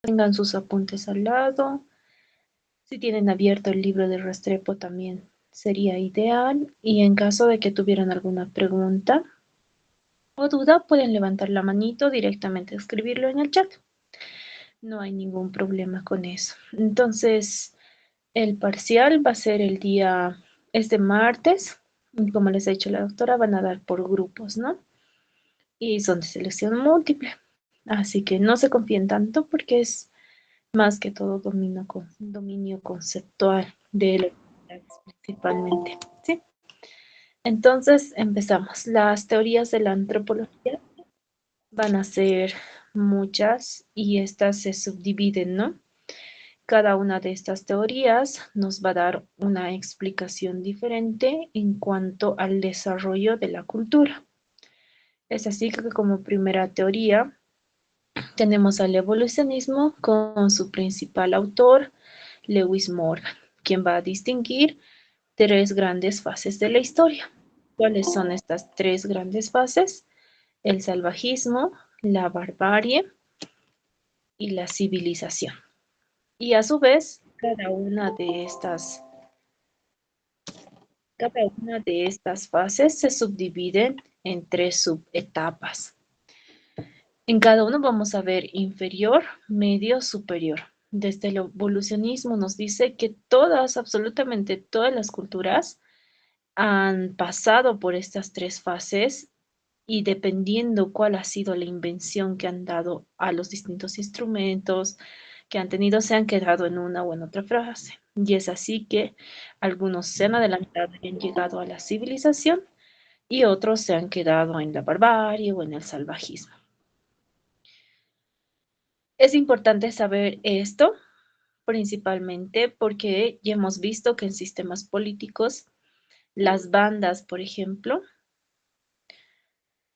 Tengan sus apuntes al lado. Si tienen abierto el libro de Restrepo también sería ideal. Y en caso de que tuvieran alguna pregunta o duda, pueden levantar la manito directamente, escribirlo en el chat. No hay ningún problema con eso. Entonces, el parcial va a ser este martes. Y como les ha dicho la doctora, van a dar por grupos, ¿no? Y son de selección múltiple. Así que no se confíen tanto porque es más que todo dominio conceptual de electricidad principalmente, ¿sí? Entonces empezamos. Las teorías de la antropología van a ser muchas y estas se subdividen, ¿no? Cada una de estas teorías nos va a dar una explicación diferente en cuanto al desarrollo de la cultura. Es así que como primera teoría tenemos al evolucionismo con su principal autor, Lewis Morgan, quien va a distinguir tres grandes fases de la historia. ¿Cuáles son estas tres grandes fases? El salvajismo, la barbarie y la civilización. Y a su vez, cada una de estas fases se subdivide en tres subetapas. En cada uno vamos a ver inferior, medio, superior. Desde el evolucionismo nos dice que absolutamente todas las culturas han pasado por estas tres fases y dependiendo cuál ha sido la invención que han dado a los distintos instrumentos que han tenido, se han quedado en una o en otra fase. Y es así que algunos se han adelantado y han llegado a la civilización y otros se han quedado en la barbarie o en el salvajismo. Es importante saber esto principalmente porque ya hemos visto que en sistemas políticos, las bandas, por ejemplo,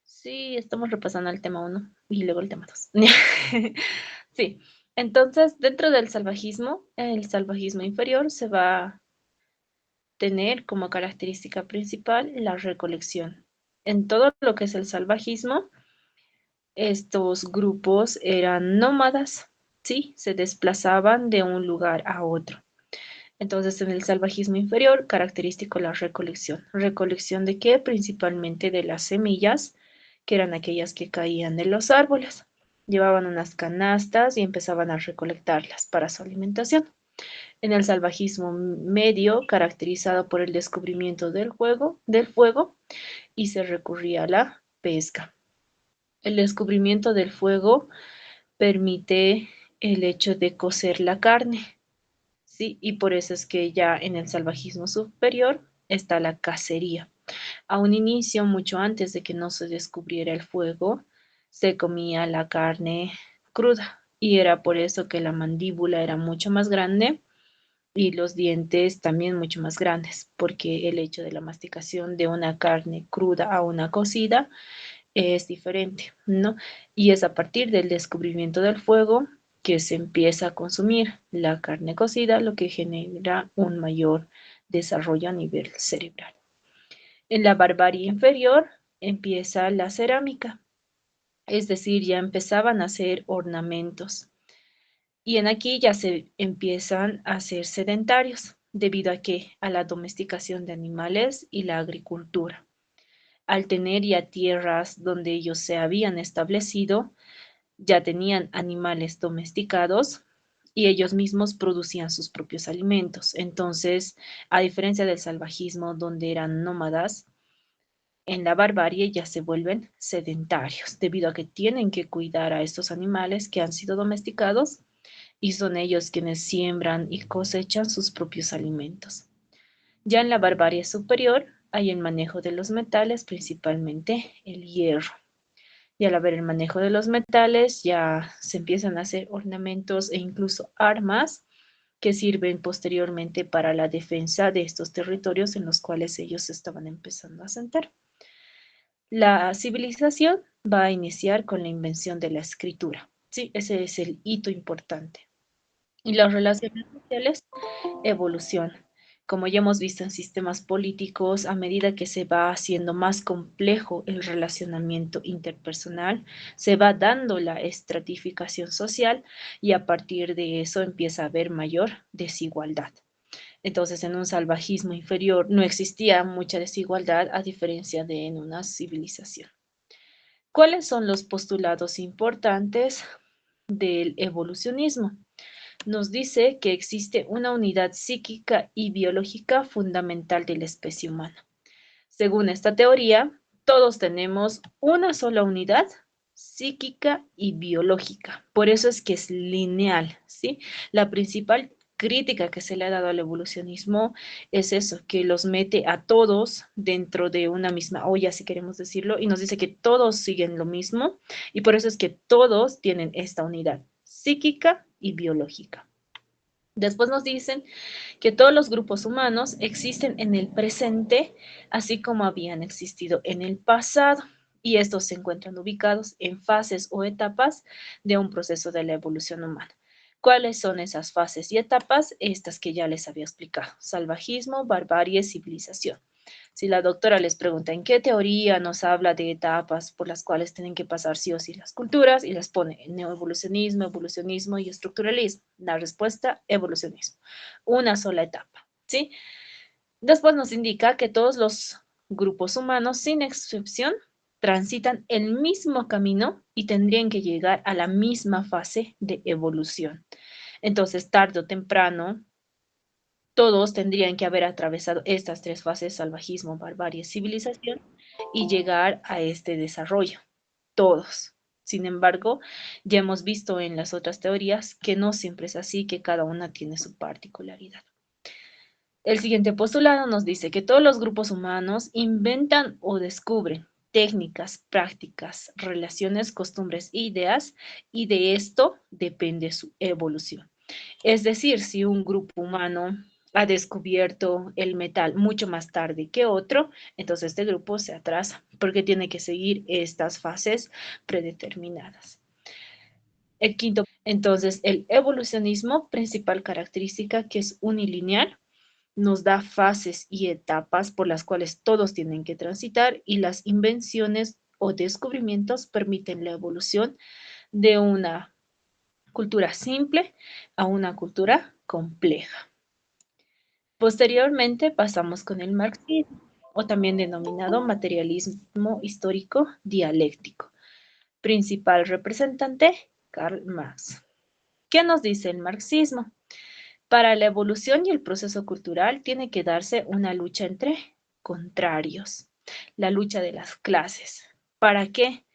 sí, estamos repasando el tema 1 y luego el tema 2. Sí, entonces dentro del salvajismo, el salvajismo inferior se va a tener como característica principal la recolección. En todo lo que es el salvajismo, estos grupos eran nómadas, sí, se desplazaban de un lugar a otro. Entonces, en el salvajismo inferior, característico la recolección. ¿Recolección de qué? Principalmente de las semillas, que eran aquellas que caían de los árboles. Llevaban unas canastas y empezaban a recolectarlas para su alimentación. En el salvajismo medio, caracterizado por el descubrimiento del fuego, y se recurría a la pesca. El descubrimiento del fuego permite el hecho de cocer la carne, ¿sí? Y por eso es que ya en el salvajismo superior está la cacería. A un inicio, mucho antes de que no se descubriera el fuego, se comía la carne cruda y era por eso que la mandíbula era mucho más grande y los dientes también mucho más grandes, porque el hecho de la masticación de una carne cruda a una cocida es diferente, ¿no? Y es a partir del descubrimiento del fuego que se empieza a consumir la carne cocida, lo que genera un mayor desarrollo a nivel cerebral. En la barbarie inferior empieza la cerámica, es decir, ya empezaban a hacer ornamentos. Y en aquí ya se empiezan a ser sedentarios, debido a qué? A la domesticación de animales y la agricultura. Al tener ya tierras donde ellos se habían establecido, ya tenían animales domesticados y ellos mismos producían sus propios alimentos. Entonces, a diferencia del salvajismo donde eran nómadas, en la barbarie ya se vuelven sedentarios, debido a que tienen que cuidar a estos animales que han sido domesticados y son ellos quienes siembran y cosechan sus propios alimentos. Ya en la barbarie superior hay el manejo de los metales, principalmente el hierro. Y al haber el manejo de los metales, ya se empiezan a hacer ornamentos e incluso armas que sirven posteriormente para la defensa de estos territorios en los cuales ellos estaban empezando a asentar. La civilización va a iniciar con la invención de la escritura. Sí, ese es el hito importante. Y las relaciones sociales evolucionan. Como ya hemos visto en sistemas políticos, a medida que se va haciendo más complejo el relacionamiento interpersonal, se va dando la estratificación social y a partir de eso empieza a haber mayor desigualdad. Entonces, en un salvajismo inferior no existía mucha desigualdad a diferencia de en una civilización. ¿Cuáles son los postulados importantes del evolucionismo? Nos dice que existe una unidad psíquica y biológica fundamental de la especie humana. Según esta teoría, todos tenemos una sola unidad psíquica y biológica. Por eso es que es lineal, ¿sí? La principal crítica que se le ha dado al evolucionismo es eso, que los mete a todos dentro de una misma olla, si queremos decirlo, y nos dice que todos siguen lo mismo, y por eso es que todos tienen esta unidad psíquica y biológica. Después nos dicen que todos los grupos humanos existen en el presente, así como habían existido en el pasado, y estos se encuentran ubicados en fases o etapas de un proceso de la evolución humana. ¿Cuáles son esas fases y etapas? Estas que ya les había explicado: salvajismo, barbarie, civilización. Si la doctora les pregunta en qué teoría nos habla de etapas por las cuales tienen que pasar sí o sí las culturas, y les pone neoevolucionismo, evolucionismo y estructuralismo. La respuesta: evolucionismo. Una sola etapa, ¿sí? Después nos indica que todos los grupos humanos, sin excepción, transitan el mismo camino y tendrían que llegar a la misma fase de evolución. Entonces, tarde o temprano, todos tendrían que haber atravesado estas tres fases: salvajismo, barbarie, civilización, y llegar a este desarrollo. Todos. Sin embargo, ya hemos visto en las otras teorías que no siempre es así, que cada una tiene su particularidad. El siguiente postulado nos dice que todos los grupos humanos inventan o descubren técnicas, prácticas, relaciones, costumbres e ideas, y de esto depende su evolución. Es decir, si un grupo humano ha descubierto el metal mucho más tarde que otro, entonces este grupo se atrasa porque tiene que seguir estas fases predeterminadas. El quinto, entonces, el evolucionismo, principal característica que es unilineal, nos da fases y etapas por las cuales todos tienen que transitar, y las invenciones o descubrimientos permiten la evolución de una cultura simple a una cultura compleja. Posteriormente pasamos con el marxismo, o también denominado materialismo histórico dialéctico. Principal representante: Karl Marx. ¿Qué nos dice el marxismo? Para la evolución y el proceso cultural tiene que darse una lucha entre contrarios, la lucha de las clases. ¿Para qué?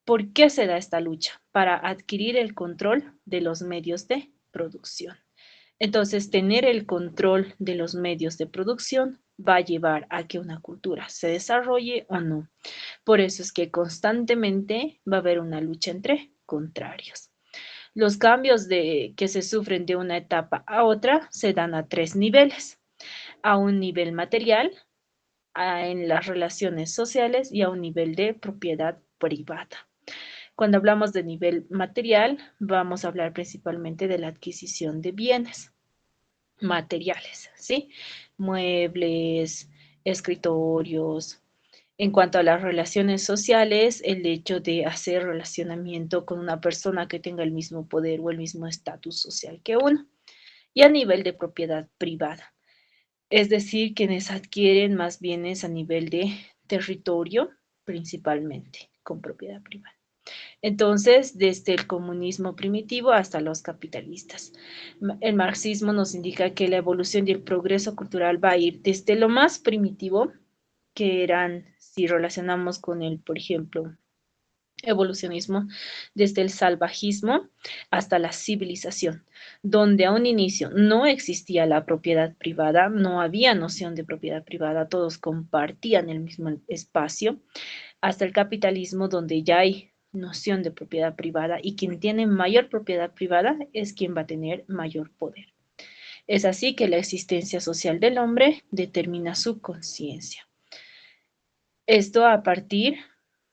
¿Por qué se da esta lucha? Para adquirir el control de los medios de producción. Entonces, tener el control de los medios de producción va a llevar a que una cultura se desarrolle o no. Por eso es que constantemente va a haber una lucha entre contrarios. Los cambios que se sufren de una etapa a otra se dan a tres niveles: a un nivel material, en las relaciones sociales, y a un nivel de propiedad privada. Cuando hablamos de nivel material, vamos a hablar principalmente de la adquisición de bienes materiales, ¿sí? Muebles, escritorios. En cuanto a las relaciones sociales, el hecho de hacer relacionamiento con una persona que tenga el mismo poder o el mismo estatus social que uno. Y a nivel de propiedad privada, es decir, quienes adquieren más bienes a nivel de territorio, principalmente con propiedad privada. Entonces, desde el comunismo primitivo hasta los capitalistas, el marxismo nos indica que la evolución y el progreso cultural va a ir desde lo más primitivo, que eran, si relacionamos con el, por ejemplo, evolucionismo, desde el salvajismo hasta la civilización, donde a un inicio no existía la propiedad privada, no había noción de propiedad privada, todos compartían el mismo espacio, hasta el capitalismo, donde ya hay noción de propiedad privada, y quien tiene mayor propiedad privada es quien va a tener mayor poder. Es así que la existencia social del hombre determina su conciencia. Esto a partir,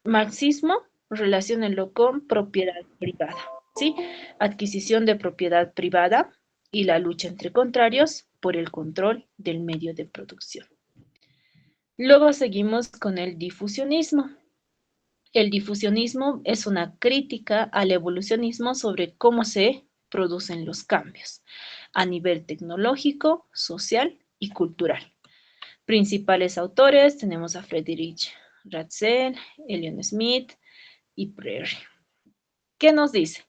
marxismo, relaciónenlo con propiedad privada, ¿sí? Adquisición de propiedad privada y la lucha entre contrarios por el control del medio de producción. Luego seguimos con el difusionismo. El difusionismo es una crítica al evolucionismo sobre cómo se producen los cambios a nivel tecnológico, social y cultural. Principales autores tenemos a Friedrich Ratzel, Elion Smith y Prairie. ¿Qué nos dice?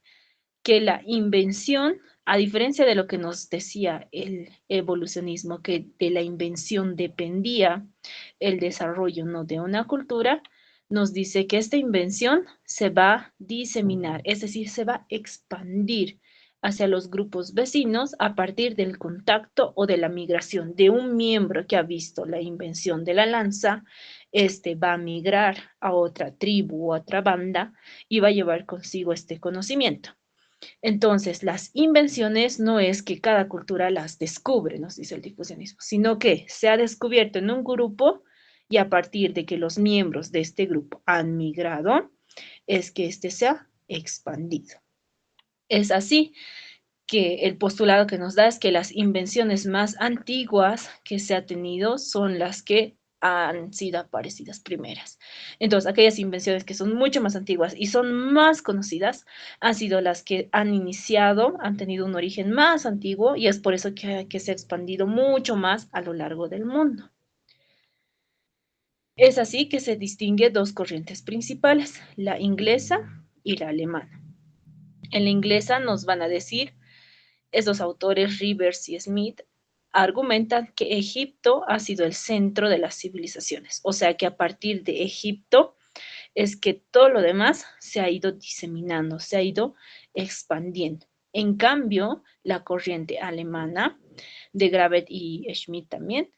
Que la invención, a diferencia de lo que nos decía el evolucionismo, que de la invención dependía el desarrollo no de una cultura, nos dice que esta invención se va a diseminar, es decir, se va a expandir hacia los grupos vecinos a partir del contacto o de la migración de un miembro que ha visto la invención de la lanza. Este va a migrar a otra tribu u otra banda y va a llevar consigo este conocimiento. Entonces, las invenciones no es que cada cultura las descubre, nos dice el difusionismo, sino que se ha descubierto en un grupo y a partir de que los miembros de este grupo han migrado, es que este se ha expandido. Es así que el postulado que nos da es que las invenciones más antiguas que se ha tenido son las que han sido aparecidas primeras. Entonces, aquellas invenciones que son mucho más antiguas y son más conocidas han sido las que han iniciado, han tenido un origen más antiguo y es por eso que se ha expandido mucho más a lo largo del mundo. Es así que se distingue dos corrientes principales, la inglesa y la alemana. En la inglesa nos van a decir estos autores, Rivers y Smith, argumentan que Egipto ha sido el centro de las civilizaciones, o sea que a partir de Egipto es que todo lo demás se ha ido diseminando, se ha ido expandiendo. En cambio, la corriente alemana de Gravet y Schmidt también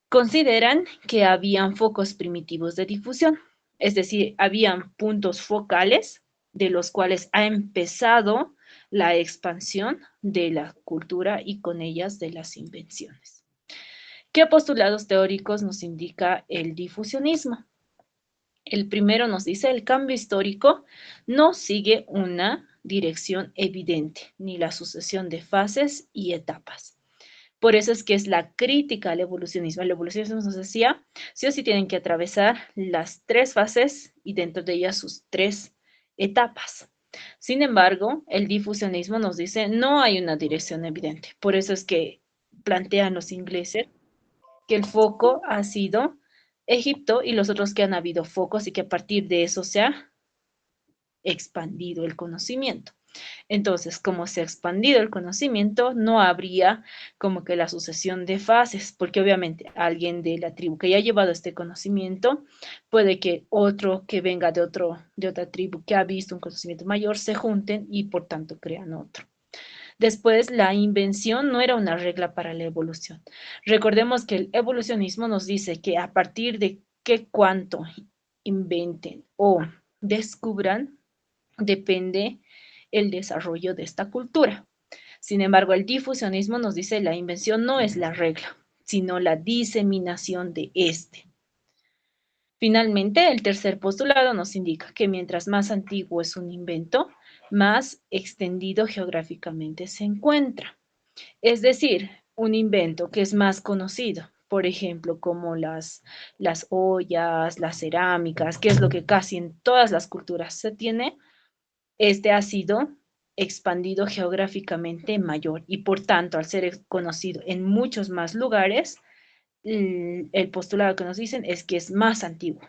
consideran que habían focos primitivos de difusión, es decir, habían puntos focales de los cuales ha empezado la expansión de la cultura y con ellas de las invenciones. ¿Qué postulados teóricos nos indica el difusionismo? El primero nos dice, el cambio histórico no sigue una dirección evidente, ni la sucesión de fases y etapas. Por eso es que es la crítica al evolucionismo. El evolucionismo nos decía, sí o sí tienen que atravesar las tres fases y dentro de ellas sus tres etapas. Sin embargo, el difusionismo nos dice, no hay una dirección evidente. Por eso es que plantean los ingleses que el foco ha sido Egipto y los otros que han habido focos y que a partir de eso se ha expandido el conocimiento. Entonces, como se ha expandido el conocimiento, no habría como que la sucesión de fases, porque obviamente alguien de la tribu que ya ha llevado este conocimiento, puede que otro que venga de otra tribu que ha visto un conocimiento mayor se junten y por tanto crean otro. Después, la invención no era una regla para la evolución. Recordemos que el evolucionismo nos dice que a partir de qué cuánto inventen o descubran, depende el desarrollo de esta cultura. Sin embargo, el difusionismo nos dice la invención no es la regla, sino la diseminación de este. Finalmente, el tercer postulado nos indica que mientras más antiguo es un invento, más extendido geográficamente se encuentra. Es decir, un invento que es más conocido, por ejemplo, como las ollas, las cerámicas, que es lo que casi en todas las culturas se tiene, este ha sido expandido geográficamente mayor y por tanto, al ser conocido en muchos más lugares, el postulado que nos dicen es que es más antiguo,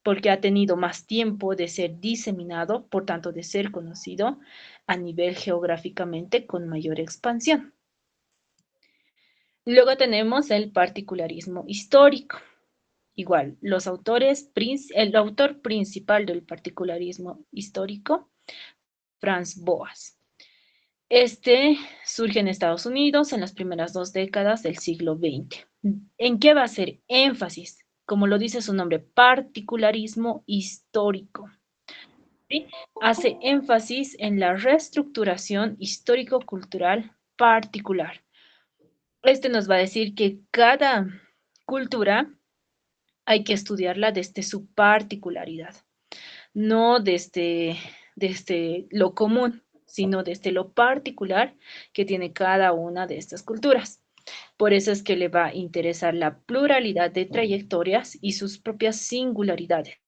porque ha tenido más tiempo de ser diseminado, por tanto, de ser conocido a nivel geográficamente con mayor expansión. Luego tenemos el particularismo histórico. Igual, el autor principal del particularismo histórico, Franz Boas. Este surge en Estados Unidos en las primeras 2 décadas del siglo XX. ¿En qué va a hacer énfasis? Como lo dice su nombre, particularismo histórico. ¿Sí? Hace énfasis en la reestructuración histórico-cultural particular. Este nos va a decir que cada cultura hay que estudiarla desde su particularidad, no desde lo común, sino desde lo particular que tiene cada una de estas culturas. Por eso es que le va a interesar la pluralidad de trayectorias y sus propias singularidades.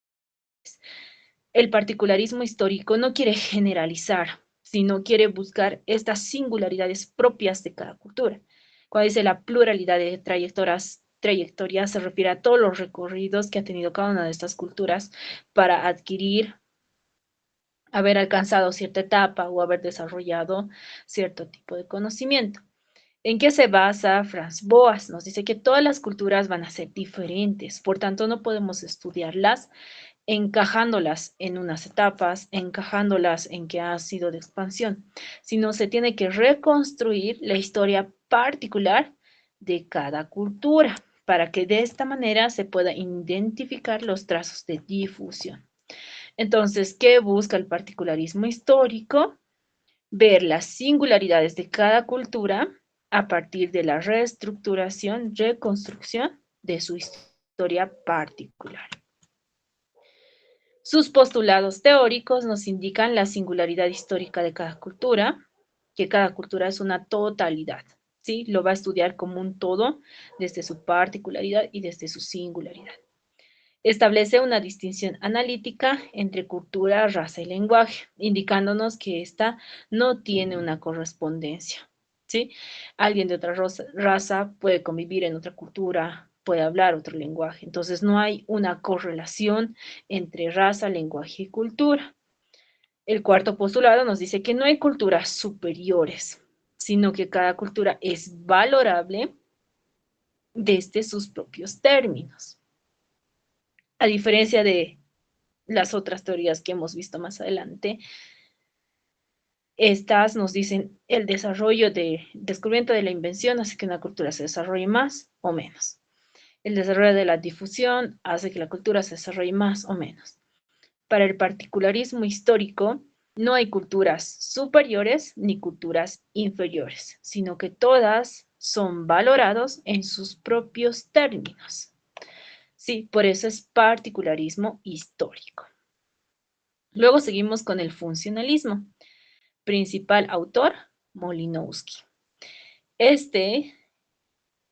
El particularismo histórico no quiere generalizar, sino quiere buscar estas singularidades propias de cada cultura. Cuando dice la pluralidad de trayectorias se refiere a todos los recorridos que ha tenido cada una de estas culturas para adquirir, haber alcanzado cierta etapa o haber desarrollado cierto tipo de conocimiento. ¿En qué se basa Franz Boas? Nos dice que todas las culturas van a ser diferentes, por tanto no podemos estudiarlas encajándolas en unas etapas, encajándolas en que ha sido de expansión, sino se tiene que reconstruir la historia particular de cada cultura para que de esta manera se pueda identificar los trazos de difusión. Entonces, ¿qué busca el particularismo histórico? Ver las singularidades de cada cultura a partir de la reestructuración, reconstrucción de su historia particular. Sus postulados teóricos nos indican la singularidad histórica de cada cultura, que cada cultura es una totalidad, ¿sí? Lo va a estudiar como un todo desde su particularidad y desde su singularidad. Establece una distinción analítica entre cultura, raza y lenguaje, indicándonos que ésta no tiene una correspondencia, ¿sí? Alguien de otra raza puede convivir en otra cultura, puede hablar otro lenguaje. Entonces, no hay una correlación entre raza, lenguaje y cultura. El cuarto postulado nos dice que no hay culturas superiores, sino que cada cultura es valorable desde sus propios términos. A diferencia de las otras teorías que hemos visto más adelante, estas nos dicen el descubrimiento de la invención hace que una cultura se desarrolle más o menos. El desarrollo de la difusión hace que la cultura se desarrolle más o menos. Para el particularismo histórico, no hay culturas superiores ni culturas inferiores, sino que todas son valorados en sus propios términos. Sí, por eso es particularismo histórico. Luego seguimos con el funcionalismo. Principal autor, Molinowski. Este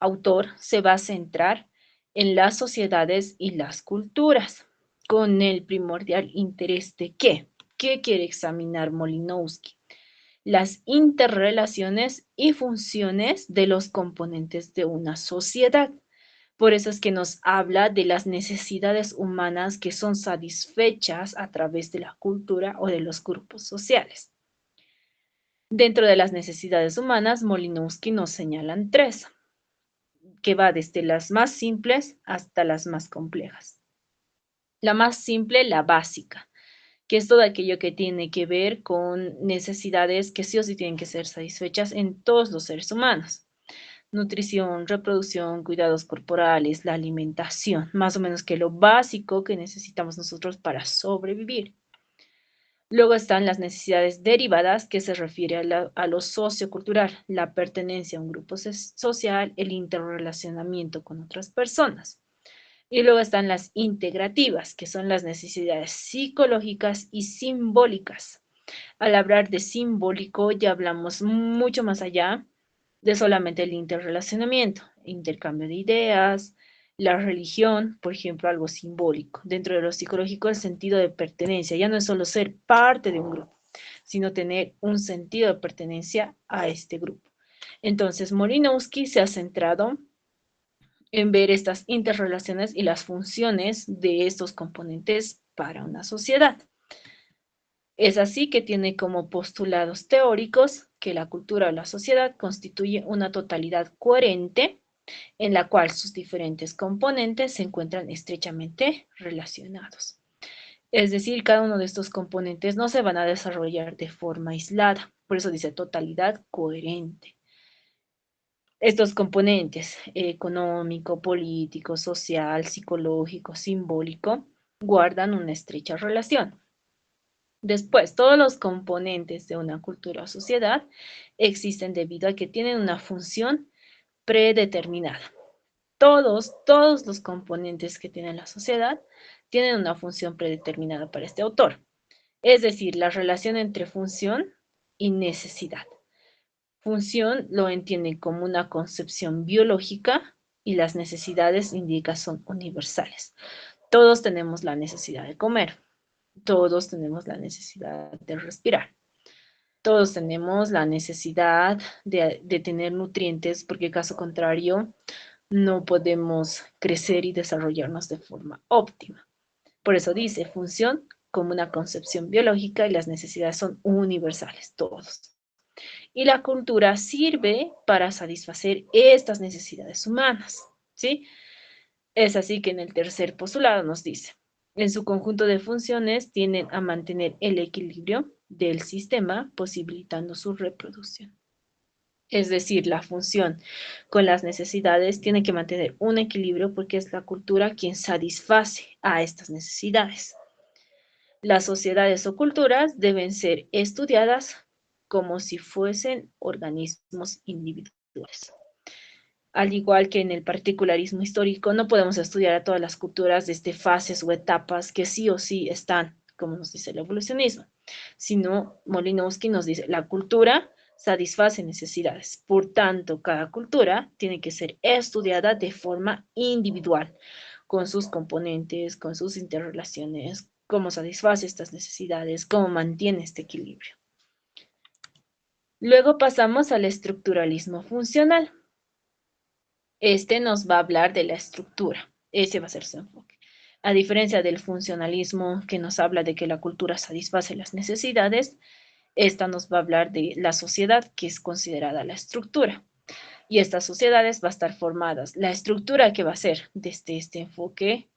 autor se va a centrar en las sociedades y las culturas, con el primordial interés de ¿qué? ¿Qué quiere examinar Molinowski? Las interrelaciones y funciones de los componentes de una sociedad. Por eso es que nos habla de las necesidades humanas que son satisfechas a través de la cultura o de los grupos sociales. Dentro de las necesidades humanas, Molinowski nos señalan tres, que va desde las más simples hasta las más complejas. La más simple, la básica, que es todo aquello que tiene que ver con necesidades que sí o sí tienen que ser satisfechas en todos los seres humanos. Nutrición, reproducción, cuidados corporales, la alimentación, más o menos que lo básico que necesitamos nosotros para sobrevivir. Luego están las necesidades derivadas, que se refiere a lo sociocultural, la pertenencia a un grupo social, el interrelacionamiento con otras personas. Y luego están las integrativas, que son las necesidades psicológicas y simbólicas. Al hablar de simbólico ya hablamos mucho más allá de solamente el interrelacionamiento, intercambio de ideas, la religión, por ejemplo, algo simbólico. Dentro de lo psicológico, el sentido de pertenencia ya no es solo ser parte de un grupo, sino tener un sentido de pertenencia a este grupo. Entonces, Morinowski se ha centrado en ver estas interrelaciones y las funciones de estos componentes para una sociedad. Es así que tiene como postulados teóricos que la cultura o la sociedad constituye una totalidad coherente en la cual sus diferentes componentes se encuentran estrechamente relacionados. Es decir, cada uno de estos componentes no se van a desarrollar de forma aislada, por eso dice totalidad coherente. Estos componentes, económico, político, social, psicológico, simbólico, guardan una estrecha relación. Después, todos los componentes de una cultura o sociedad existen debido a que tienen una función predeterminada. Todos los componentes que tiene la sociedad tienen una función predeterminada para este autor. Es decir, la relación entre función y necesidad. Función lo entienden como una concepción biológica y las necesidades indica son universales. Todos tenemos la necesidad de comer, todos tenemos la necesidad de respirar, todos tenemos la necesidad de tener nutrientes porque caso contrario no podemos crecer y desarrollarnos de forma óptima. Por eso dice función como una concepción biológica y las necesidades son universales, todos. Y la cultura sirve para satisfacer estas necesidades humanas, ¿sí? Es así que en el tercer postulado nos dice, en su conjunto de funciones tienden a mantener el equilibrio del sistema, posibilitando su reproducción. Es decir, la función con las necesidades tiene que mantener un equilibrio porque es la cultura quien satisface a estas necesidades. Las sociedades o culturas deben ser estudiadas como si fuesen organismos individuales. Al igual que en el particularismo histórico, no podemos estudiar a todas las culturas desde fases o etapas que sí o sí están, como nos dice el evolucionismo, sino Molinowski nos dice, la cultura satisface necesidades. Por tanto, cada cultura tiene que ser estudiada de forma individual, con sus componentes, con sus interrelaciones, cómo satisface estas necesidades, cómo mantiene este equilibrio. Luego pasamos al estructuralismo funcional. Este nos va a hablar de la estructura. Ese va a ser su enfoque. A diferencia del funcionalismo que nos habla de que la cultura satisface las necesidades, esta nos va a hablar de la sociedad, que es considerada la estructura. Y estas sociedades van a estar formadas. La estructura que va a ser desde este enfoque,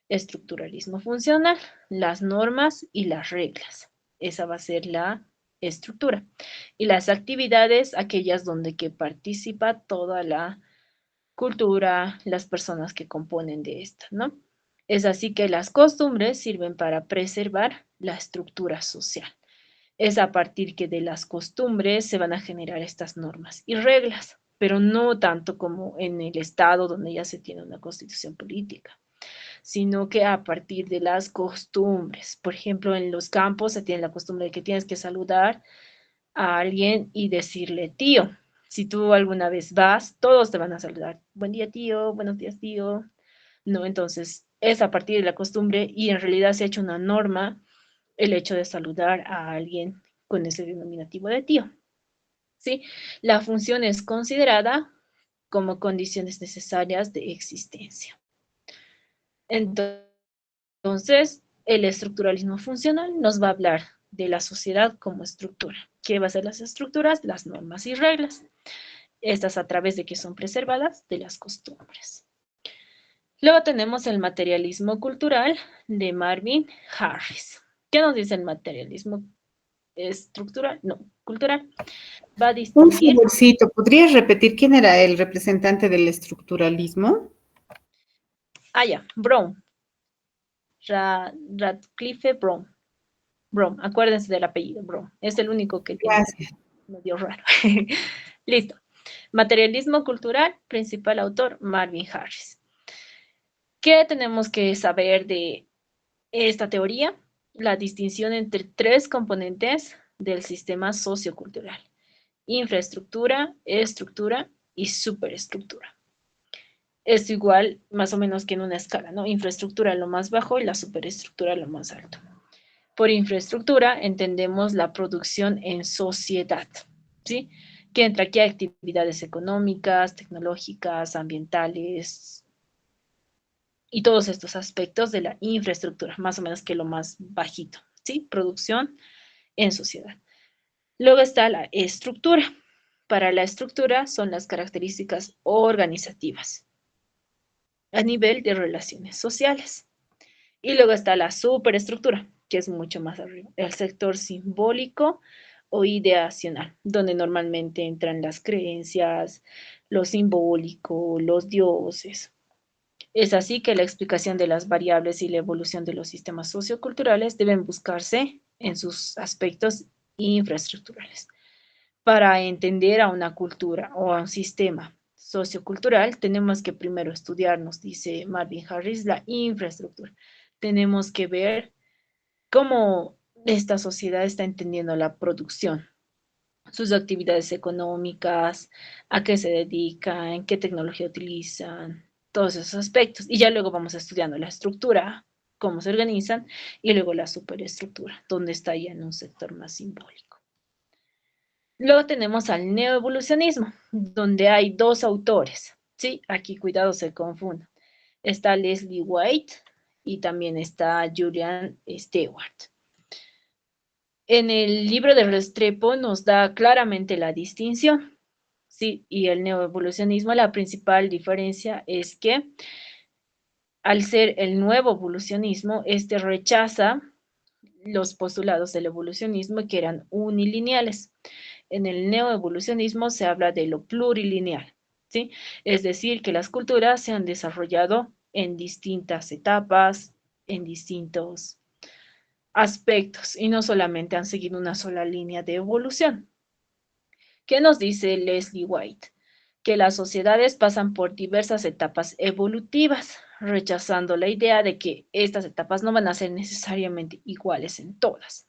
estructuralismo funcional, las normas y las reglas. Esa va a ser la estructura. Y las actividades, aquellas donde que participa toda la cultura, las personas que componen de esta, ¿no? Es así que las costumbres sirven para preservar la estructura social. Es a partir que de las costumbres se van a generar estas normas y reglas, pero no tanto como en el Estado donde ya se tiene una constitución política, sino que a partir de las costumbres. Por ejemplo, en los campos se tiene la costumbre de que tienes que saludar a alguien y decirle tío. Si tú alguna vez vas, todos te van a saludar. Buen día, tío. Buenos días, tío. No, entonces es a partir de la costumbre y en realidad se ha hecho una norma el hecho de saludar a alguien con ese denominativo de tío. ¿Sí? La función es considerada como condiciones necesarias de existencia. Entonces, el estructuralismo funcional nos va a hablar de la sociedad como estructura. ¿Qué va a ser las estructuras? Las normas y reglas. Estas a través de que son preservadas de las costumbres. Luego tenemos el materialismo cultural de Marvin Harris. ¿Qué nos dice el materialismo estructural? No, cultural. Va a Un distinguir. favorcito, ¿podrías repetir quién era el representante del estructuralismo? Ya, Brown. Radcliffe Brown. Brown, acuérdense del apellido, Brown. Es el único que tiene Gracias. medio raro. Listo. Materialismo cultural, principal autor, Marvin Harris. ¿Qué tenemos que saber de esta teoría? La distinción entre tres componentes del sistema sociocultural: infraestructura, estructura y superestructura. Es igual más o menos que en una escala, ¿no? Infraestructura lo más bajo y la superestructura lo más alto. Por infraestructura entendemos la producción en sociedad, ¿sí? Que entra aquí actividades económicas, tecnológicas, ambientales y todos estos aspectos de la infraestructura, más o menos que lo más bajito, ¿sí? Producción en sociedad. Luego está la estructura. Para la estructura son las características organizativas a nivel de relaciones sociales. Y luego está la superestructura, que es mucho más arriba, el sector simbólico o ideacional, donde normalmente entran las creencias, lo simbólico, los dioses. Es así que la explicación de las variables y la evolución de los sistemas socioculturales deben buscarse en sus aspectos infraestructurales. Para entender a una cultura o a un sistema sociocultural, tenemos que primero estudiar, nos dice Marvin Harris, la infraestructura. Tenemos que ver cómo esta sociedad está entendiendo la producción. sus actividades económicas, a qué se dedican, qué tecnología utilizan, todos esos aspectos. Y ya luego vamos estudiando la estructura, cómo se organizan, y luego la superestructura, donde está ya en un sector más simbólico. Luego tenemos al neoevolucionismo, donde hay dos autores, ¿sí? Aquí cuidado se confundan. Está Leslie White y también está Julian Stewart. En el libro de Restrepo nos da claramente la distinción, ¿sí? Y el neoevolucionismo, la principal diferencia es que al ser el nuevo evolucionismo, este rechaza los postulados del evolucionismo que eran unilineales. En el neoevolucionismo se habla de lo plurilineal, ¿sí? Es decir, que las culturas se han desarrollado en distintas etapas, en distintos aspectos y no solamente han seguido una sola línea de evolución. ¿Qué nos dice Leslie White? Que las sociedades pasan por diversas etapas evolutivas, rechazando la idea de que estas etapas no van a ser necesariamente iguales en todas.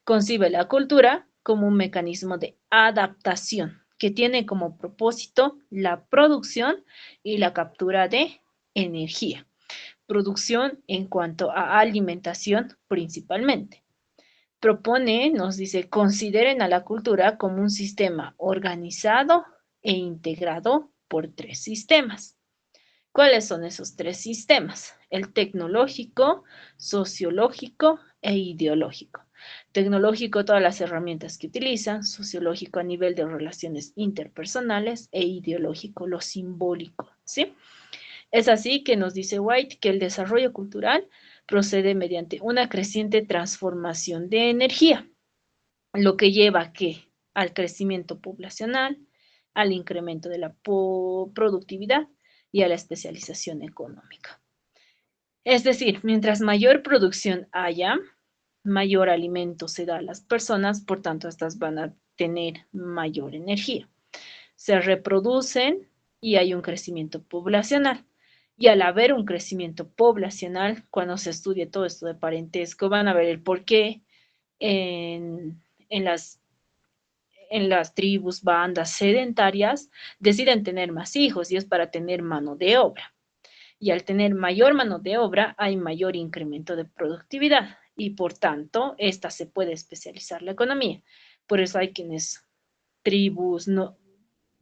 Concibe la cultura como un mecanismo de adaptación que tiene como propósito la producción y la captura de energía. Producción en cuanto a alimentación principalmente. Propone, nos dice, consideren a la cultura como un sistema organizado e integrado por tres sistemas. ¿Cuáles son esos tres sistemas? El tecnológico, sociológico e ideológico. Tecnológico, todas las herramientas que utilizan, sociológico a nivel de relaciones interpersonales e ideológico, lo simbólico, ¿sí? Es así que nos dice White que el desarrollo cultural procede mediante una creciente transformación de energía, lo que lleva a que al crecimiento poblacional, al incremento de la productividad y a la especialización económica. Es decir, mientras mayor producción haya, mayor alimento se da a las personas, por tanto, estas van a tener mayor energía. Se reproducen y hay un crecimiento poblacional. Y al haber un crecimiento poblacional, cuando se estudie todo esto de parentesco, van a ver el por qué en las tribus, bandas sedentarias, deciden tener más hijos y es para tener mano de obra. Y al tener mayor mano de obra, hay mayor incremento de productividad y por tanto, esta se puede especializar la economía. Por eso hay quienes, tribus, no,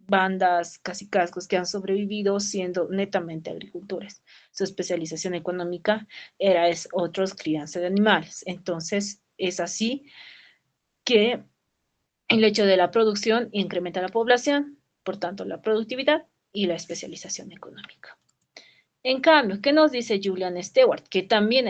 bandas, casi cascos que han sobrevivido siendo netamente agricultores. Su especialización económica es otros crianza de animales. Entonces, es así que el hecho de la producción incrementa la población, por tanto, la productividad y la especialización económica. En cambio, ¿qué nos dice Julian Stewart? Que también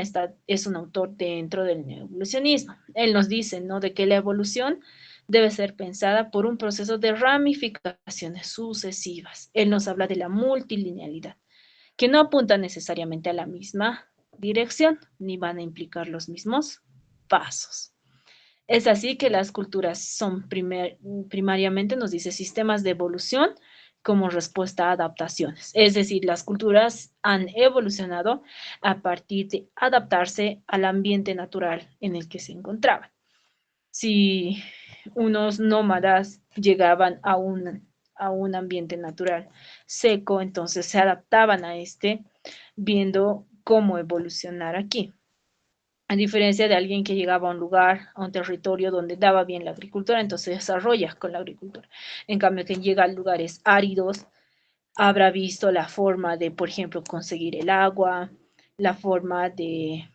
es un autor dentro del neoevolucionismo. Él nos dice, ¿no?, de que la evolución debe ser pensada por un proceso de ramificaciones sucesivas. Él nos habla de la multilinealidad, que no apunta necesariamente a la misma dirección, ni van a implicar los mismos pasos. Es así que las culturas son primariamente, nos dice, sistemas de evolución como respuesta a adaptaciones. Es decir, las culturas han evolucionado a partir de adaptarse al ambiente natural en el que se encontraban. Si unos nómadas llegaban a un ambiente natural seco, entonces se adaptaban a este, viendo cómo evolucionar aquí. A diferencia de alguien que llegaba a un lugar, a un territorio donde daba bien la agricultura, entonces se desarrolla con la agricultura. En cambio, quien llega a lugares áridos habrá visto la forma de, por ejemplo, conseguir el agua, la forma de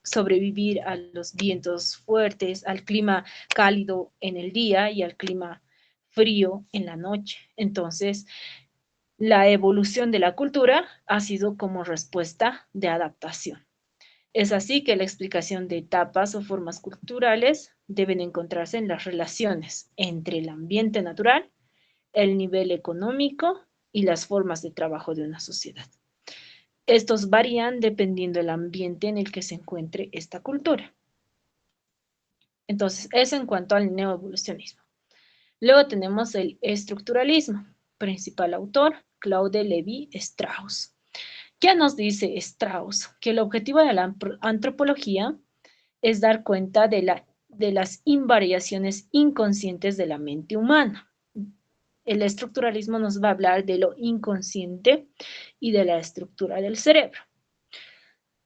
sobrevivir a los vientos fuertes, al clima cálido en el día y al clima frío en la noche. Entonces, la evolución de la cultura ha sido como respuesta de adaptación. Es así que la explicación de etapas o formas culturales deben encontrarse en las relaciones entre el ambiente natural, el nivel económico y las formas de trabajo de una sociedad. Estos varían dependiendo del ambiente en el que se encuentre esta cultura. Entonces, eso en cuanto al neoevolucionismo. Luego tenemos el estructuralismo. Principal autor, Claude Lévi-Strauss. ¿Qué nos dice Strauss? Que el objetivo de la antropología es dar cuenta de la de las invariaciones inconscientes de la mente humana. El estructuralismo nos va a hablar de lo inconsciente y de la estructura del cerebro.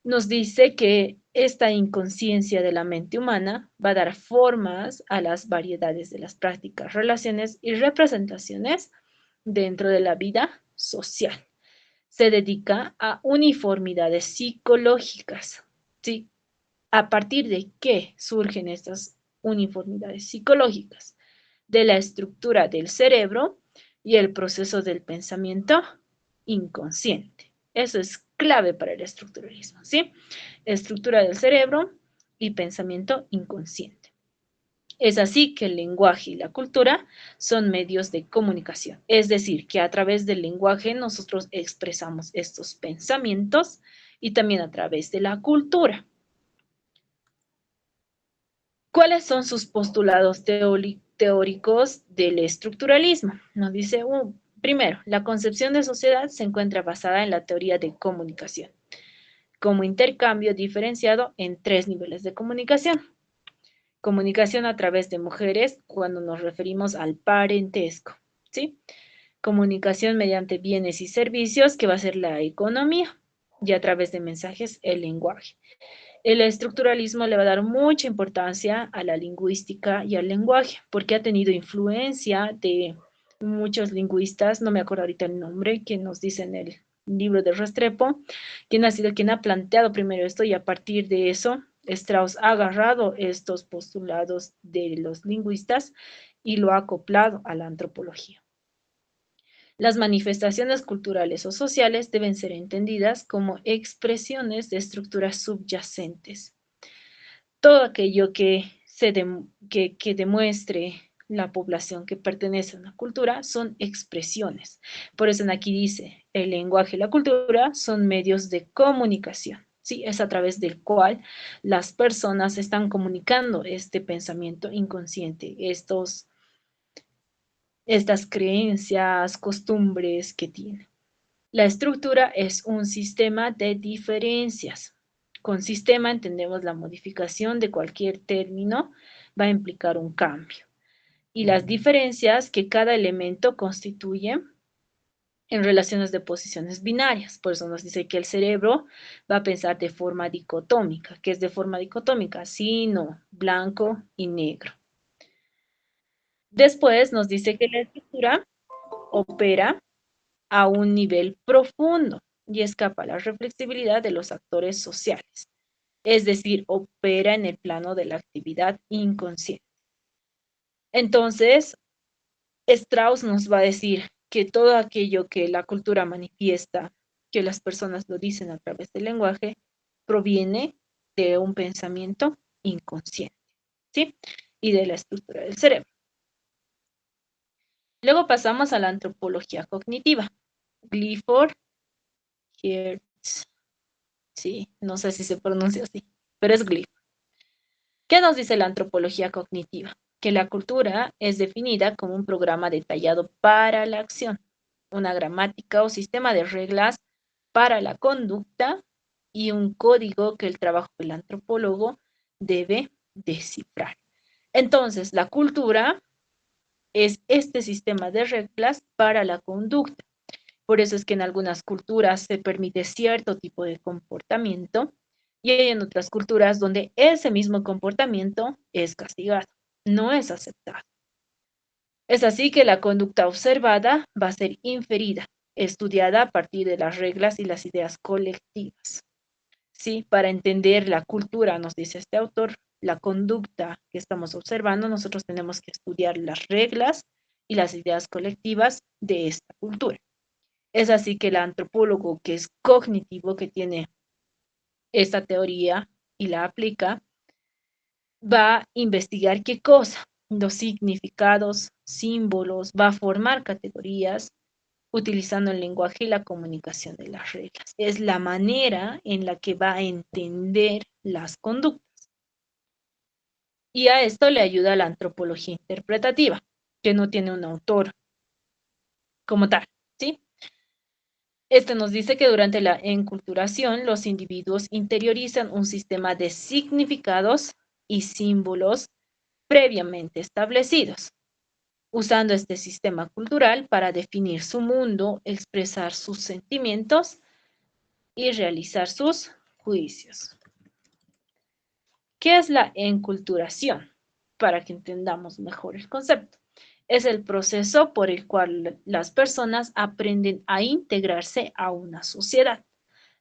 Nos dice que esta inconsciencia de la mente humana va a dar formas a las variedades de las prácticas, relaciones y representaciones dentro de la vida social. Se dedica a uniformidades psicológicas, ¿sí? ¿A partir de qué surgen estas uniformidades psicológicas? De la estructura del cerebro y el proceso del pensamiento inconsciente. Eso es clave para el estructuralismo, ¿sí? Estructura del cerebro y pensamiento inconsciente. Es así que el lenguaje y la cultura son medios de comunicación, es decir, que a través del lenguaje nosotros expresamos estos pensamientos y también a través de la cultura. ¿Cuáles son sus postulados teóricos del estructuralismo? Nos dice, primero, la concepción de sociedad se encuentra basada en la teoría de comunicación, como intercambio diferenciado en 3 niveles de comunicación. Comunicación a través de mujeres cuando nos referimos al parentesco, ¿sí? Comunicación mediante bienes y servicios, que va a ser la economía, y a través de mensajes, el lenguaje. El estructuralismo le va a dar mucha importancia a la lingüística y al lenguaje, porque ha tenido influencia de muchos lingüistas, no me acuerdo ahorita el nombre, que nos dice en el libro de Restrepo, quien ha sido quien ha planteado primero esto y a partir de eso Strauss ha agarrado estos postulados de los lingüistas y lo ha acoplado a la antropología. Las manifestaciones culturales o sociales deben ser entendidas como expresiones de estructuras subyacentes. Todo aquello que demuestre la población que pertenece a una cultura son expresiones. Por eso aquí dice, el lenguaje y la cultura son medios de comunicación. Sí, es a través del cual las personas están comunicando este pensamiento inconsciente, estas creencias, costumbres que tienen. La estructura es un sistema de diferencias. Con sistema entendemos la modificación de cualquier término va a implicar un cambio. Y las diferencias que cada elemento constituye en relaciones de posiciones binarias. Por eso nos dice que el cerebro va a pensar de forma dicotómica. ¿Qué es de forma dicotómica? Sí, no, blanco y negro. Después nos dice que la estructura opera a un nivel profundo y escapa a la reflexibilidad de los actores sociales, es decir, opera en el plano de la actividad inconsciente. Entonces, Strauss nos va a decir que todo aquello que la cultura manifiesta, que las personas lo dicen a través del lenguaje, proviene de un pensamiento inconsciente, ¿sí? Y de la estructura del cerebro. Luego pasamos a la antropología cognitiva. Clifford Geertz. Sí, no sé si se pronuncia así, pero es Clifford. ¿Qué nos dice la antropología cognitiva? Que la cultura es definida como un programa detallado para la acción, una gramática o sistema de reglas para la conducta y un código que el trabajo del antropólogo debe descifrar. Entonces, la cultura es este sistema de reglas para la conducta. Por eso es que en algunas culturas se permite cierto tipo de comportamiento y hay en otras culturas donde ese mismo comportamiento es castigado, no es aceptado. Es así que la conducta observada va a ser inferida, estudiada a partir de las reglas y las ideas colectivas. ¿Sí? Para entender la cultura, nos dice este autor, la conducta que estamos observando, nosotros tenemos que estudiar las reglas y las ideas colectivas de esta cultura. Es así que el antropólogo que es cognitivo, que tiene esta teoría y la aplica, va a investigar qué cosa, los significados, símbolos, va a formar categorías utilizando el lenguaje y la comunicación de las reglas. Es la manera en la que va a entender las conductas. Y a esto le ayuda la antropología interpretativa, que no tiene un autor como tal, ¿sí? Este nos dice que durante la enculturación los individuos interiorizan un sistema de significados y símbolos previamente establecidos, usando este sistema cultural para definir su mundo, expresar sus sentimientos y realizar sus juicios. ¿Qué es la enculturación? Para que entendamos mejor el concepto. Es el proceso por el cual las personas aprenden a integrarse a una sociedad,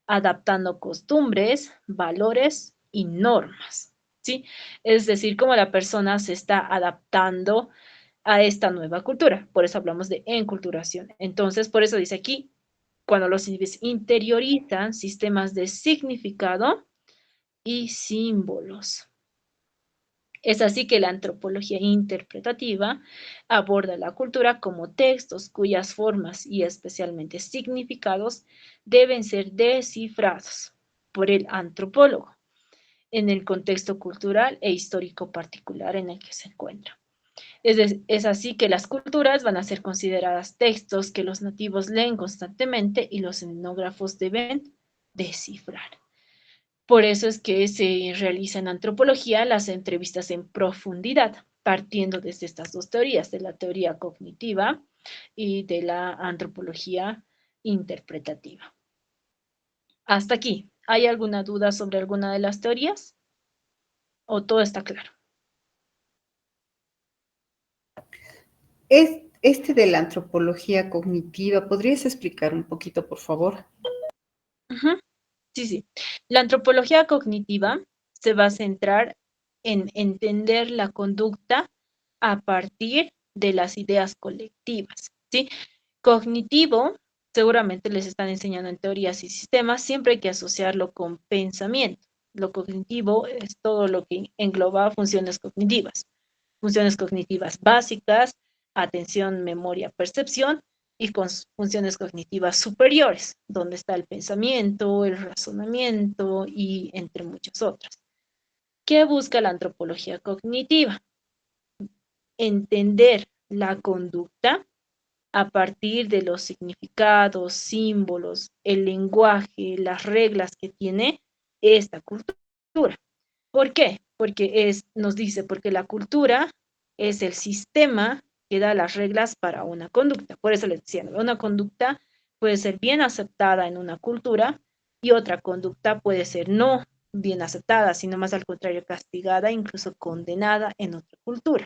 adaptando costumbres, valores y normas, ¿sí? Es decir, cómo la persona se está adaptando a esta nueva cultura. Por eso hablamos de enculturación. Entonces, por eso dice aquí, cuando los individuos interiorizan sistemas de significado y símbolos. Es así que la antropología interpretativa aborda la cultura como textos cuyas formas y especialmente significados deben ser descifrados por el antropólogo en el contexto cultural e histórico particular en el que se encuentra. Es así que las culturas van a ser consideradas textos que los nativos leen constantemente y los etnógrafos deben descifrar. Por eso es que se realizan en antropología las entrevistas en profundidad, partiendo desde estas dos teorías, de la teoría cognitiva y de la antropología interpretativa. Hasta aquí, ¿hay alguna duda sobre alguna de las teorías? ¿O todo está claro? Es este de la antropología cognitiva, ¿podrías explicar un poquito, por favor? Ujú. Sí, sí. La antropología cognitiva se va a centrar en entender la conducta a partir de las ideas colectivas, ¿sí? Cognitivo, seguramente les están enseñando en teorías y sistemas, siempre hay que asociarlo con pensamiento. Lo cognitivo es todo lo que engloba funciones cognitivas básicas, atención, memoria, percepción, y con funciones cognitivas superiores, donde está el pensamiento, el razonamiento y entre muchas otras. ¿Qué busca la antropología cognitiva? Entender la conducta a partir de los significados, símbolos, el lenguaje, las reglas que tiene esta cultura. ¿Por qué? Porque nos dice, porque la cultura es el sistema que da las reglas para una conducta. Por eso les decía, una conducta puede ser bien aceptada en una cultura y otra conducta puede ser no bien aceptada, sino más al contrario, castigada, incluso condenada en otra cultura.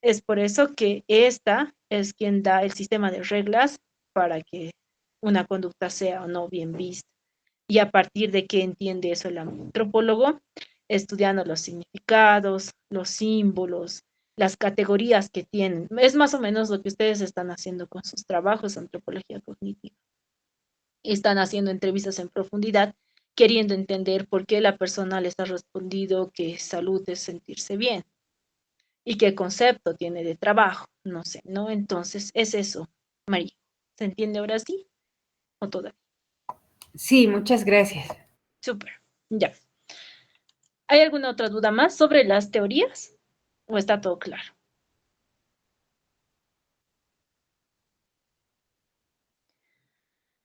Es por eso que esta es quien da el sistema de reglas para que una conducta sea o no bien vista. Y a partir de qué entiende eso el antropólogo, estudiando los significados, los símbolos, las categorías que tienen. Es más o menos lo que ustedes están haciendo con sus trabajos de antropología cognitiva. Están haciendo entrevistas en profundidad, queriendo entender por qué la persona les ha respondido que salud es sentirse bien y qué concepto tiene de trabajo, no sé, ¿no? Entonces, es eso, María. ¿Se entiende ahora sí o todavía? Sí, muchas gracias. Súper, ya. ¿Hay alguna otra duda más sobre las teorías? ¿O está todo claro?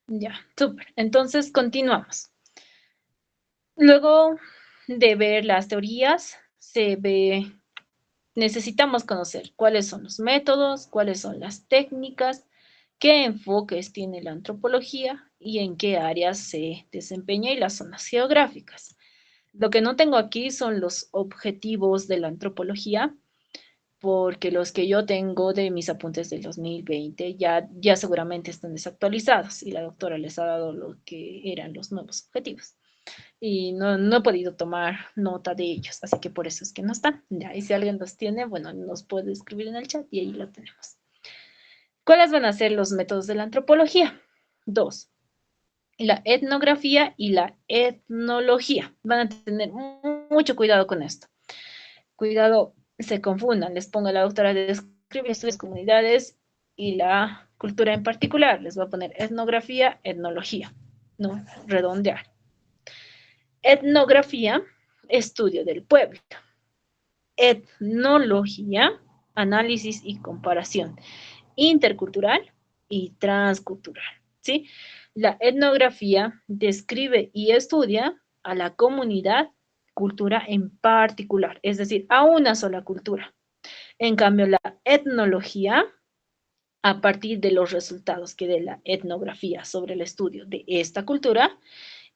Ya, súper. Entonces, continuamos. Luego de ver las teorías, necesitamos conocer cuáles son los métodos, cuáles son las técnicas, qué enfoques tiene la antropología y en qué áreas se desempeña y las zonas geográficas. Lo que no tengo aquí son los objetivos de la antropología, porque los que yo tengo de mis apuntes del 2020 ya seguramente están desactualizados y la doctora les ha dado lo que eran los nuevos objetivos. Y no he podido tomar nota de ellos, así que por eso es que no están. Ya, y si alguien los tiene, bueno, nos puede escribir en el chat y ahí lo tenemos. ¿Cuáles van a ser los métodos de la antropología? Dos, la etnografía y la etnología. Van a tener mucho cuidado con esto. Cuidado, se confundan. Les pongo a la doctora de escribir estudios comunidades y la cultura en particular. Les voy a poner etnografía, etnología. No, redondear. Etnografía, estudio del pueblo. Etnología, análisis y comparación intercultural y transcultural, ¿sí? La etnografía describe y estudia a la comunidad cultura en particular, es decir, a una sola cultura. En cambio, la etnología, a partir de los resultados que dé la etnografía sobre el estudio de esta cultura,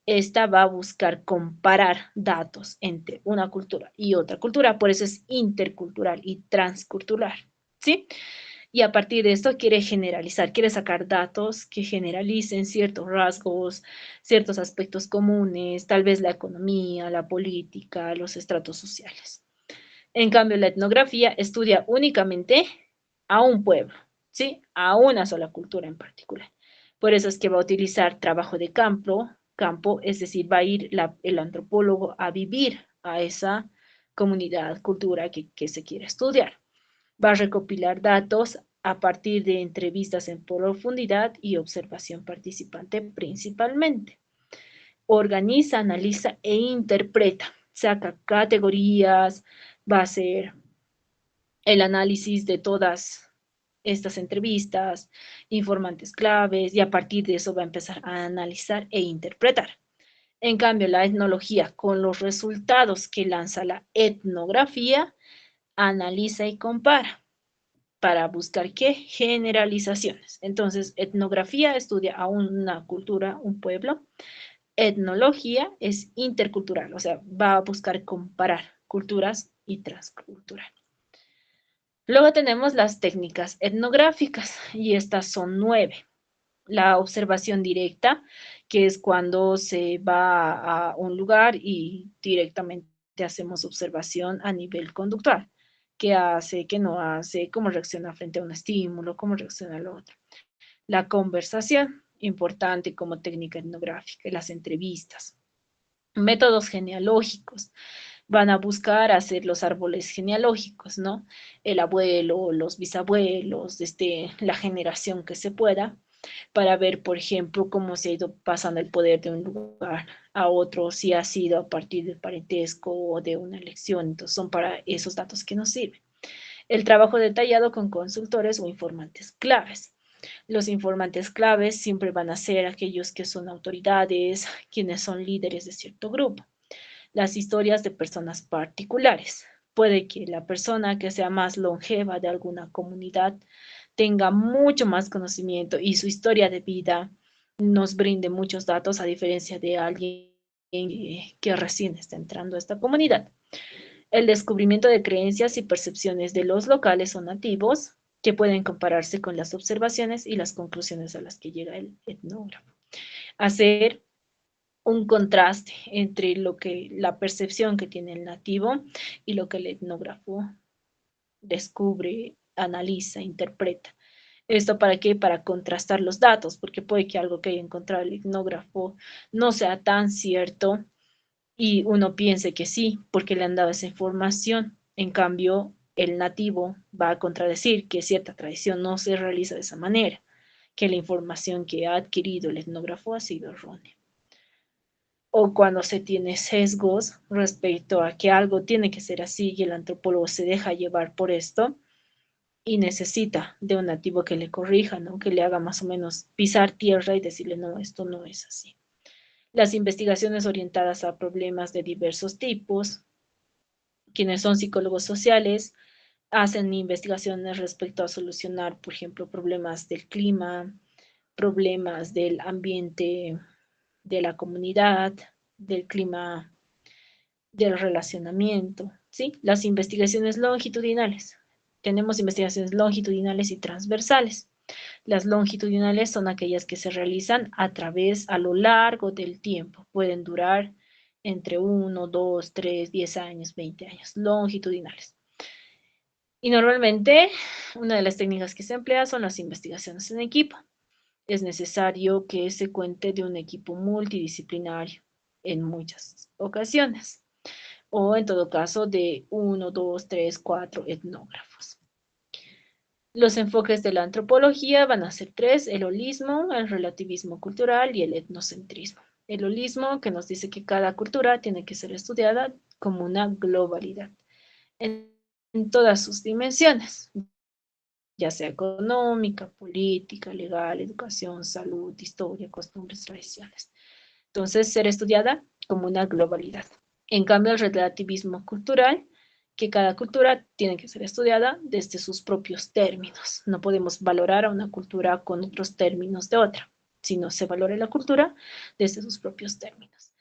esta va a buscar comparar datos entre una cultura y otra cultura, por eso es intercultural y transcultural, ¿sí? Y a partir de esto quiere generalizar, quiere sacar datos que generalicen ciertos rasgos, ciertos aspectos comunes, tal vez la economía, la política, los estratos sociales. En cambio, la etnografía estudia únicamente a un pueblo, ¿sí? A una sola cultura en particular. Por eso es que va a utilizar trabajo de campo, es decir, va a ir el antropólogo a vivir a esa comunidad, cultura que se quiere estudiar. Va a recopilar datos a partir de entrevistas en profundidad y observación participante principalmente. Organiza, analiza e interpreta. Saca categorías, va a hacer el análisis de todas estas entrevistas, informantes claves, y a partir de eso va a empezar a analizar e interpretar. En cambio, la etnología, con los resultados que lanza la etnografía, analiza y compara para buscar qué generalizaciones. Entonces, etnografía estudia a una cultura, un pueblo. Etnología es intercultural, o sea, va a buscar comparar culturas y transcultural. Luego tenemos las técnicas etnográficas y estas son 9. La observación directa, que es cuando se va a un lugar y directamente hacemos observación a nivel conductual. ¿Qué hace, qué no hace, cómo reacciona frente a un estímulo, cómo reacciona al otro? La conversación, importante como técnica etnográfica, las entrevistas. Métodos genealógicos, van a buscar hacer los árboles genealógicos, ¿no? El abuelo, los bisabuelos, la generación que se pueda, para ver, por ejemplo, cómo se ha ido pasando el poder de un lugar a otro, si ha sido a partir del parentesco o de una elección. Entonces, son para esos datos que nos sirven. El trabajo detallado con consultores o informantes claves. Los informantes claves siempre van a ser aquellos que son autoridades, quienes son líderes de cierto grupo. Las historias de personas particulares. Puede que la persona que sea más longeva de alguna comunidad tenga mucho más conocimiento y su historia de vida nos brinde muchos datos a diferencia de alguien que recién está entrando a esta comunidad. El descubrimiento de creencias y percepciones de los locales o nativos que pueden compararse con las observaciones y las conclusiones a las que llega el etnógrafo. Hacer un contraste entre lo que la percepción que tiene el nativo y lo que el etnógrafo descubre, analiza, interpreta. ¿Esto para qué? Para contrastar los datos, porque puede que algo que haya encontrado el etnógrafo no sea tan cierto y uno piense que sí, porque le han dado esa información. En cambio, el nativo va a contradecir que cierta tradición no se realiza de esa manera, que la información que ha adquirido el etnógrafo ha sido errónea. O cuando se tiene sesgos respecto a que algo tiene que ser así y el antropólogo se deja llevar por esto y necesita de un nativo que le corrija, ¿no? Que le haga más o menos pisar tierra y decirle, no, esto no es así. Las investigaciones orientadas a problemas de diversos tipos, quienes son psicólogos sociales, hacen investigaciones respecto a solucionar, por ejemplo, problemas del clima, problemas del ambiente de la comunidad, del clima, del relacionamiento, ¿sí? Las investigaciones longitudinales. Tenemos investigaciones longitudinales y transversales. Las longitudinales son aquellas que se realizan a lo largo del tiempo. Pueden durar entre 1, 2, 3, 10 años, 20 años, longitudinales. Y normalmente una de las técnicas que se emplea son las investigaciones en equipo. Es necesario que se cuente de un equipo multidisciplinario en muchas ocasiones, o en todo caso de 1, 2, 3, 4 etnógrafos. Los enfoques de la antropología van a ser 3: el holismo, el relativismo cultural y el etnocentrismo. El holismo, que nos dice que cada cultura tiene que ser estudiada como una globalidad en todas sus dimensiones, ya sea económica, política, legal, educación, salud, historia, costumbres, tradiciones. Entonces, ser estudiada como una globalidad. En cambio, el relativismo cultural, que cada cultura tiene que ser estudiada desde sus propios términos. No podemos valorar a una cultura con otros términos de otra, sino se valora la cultura desde sus propios términos.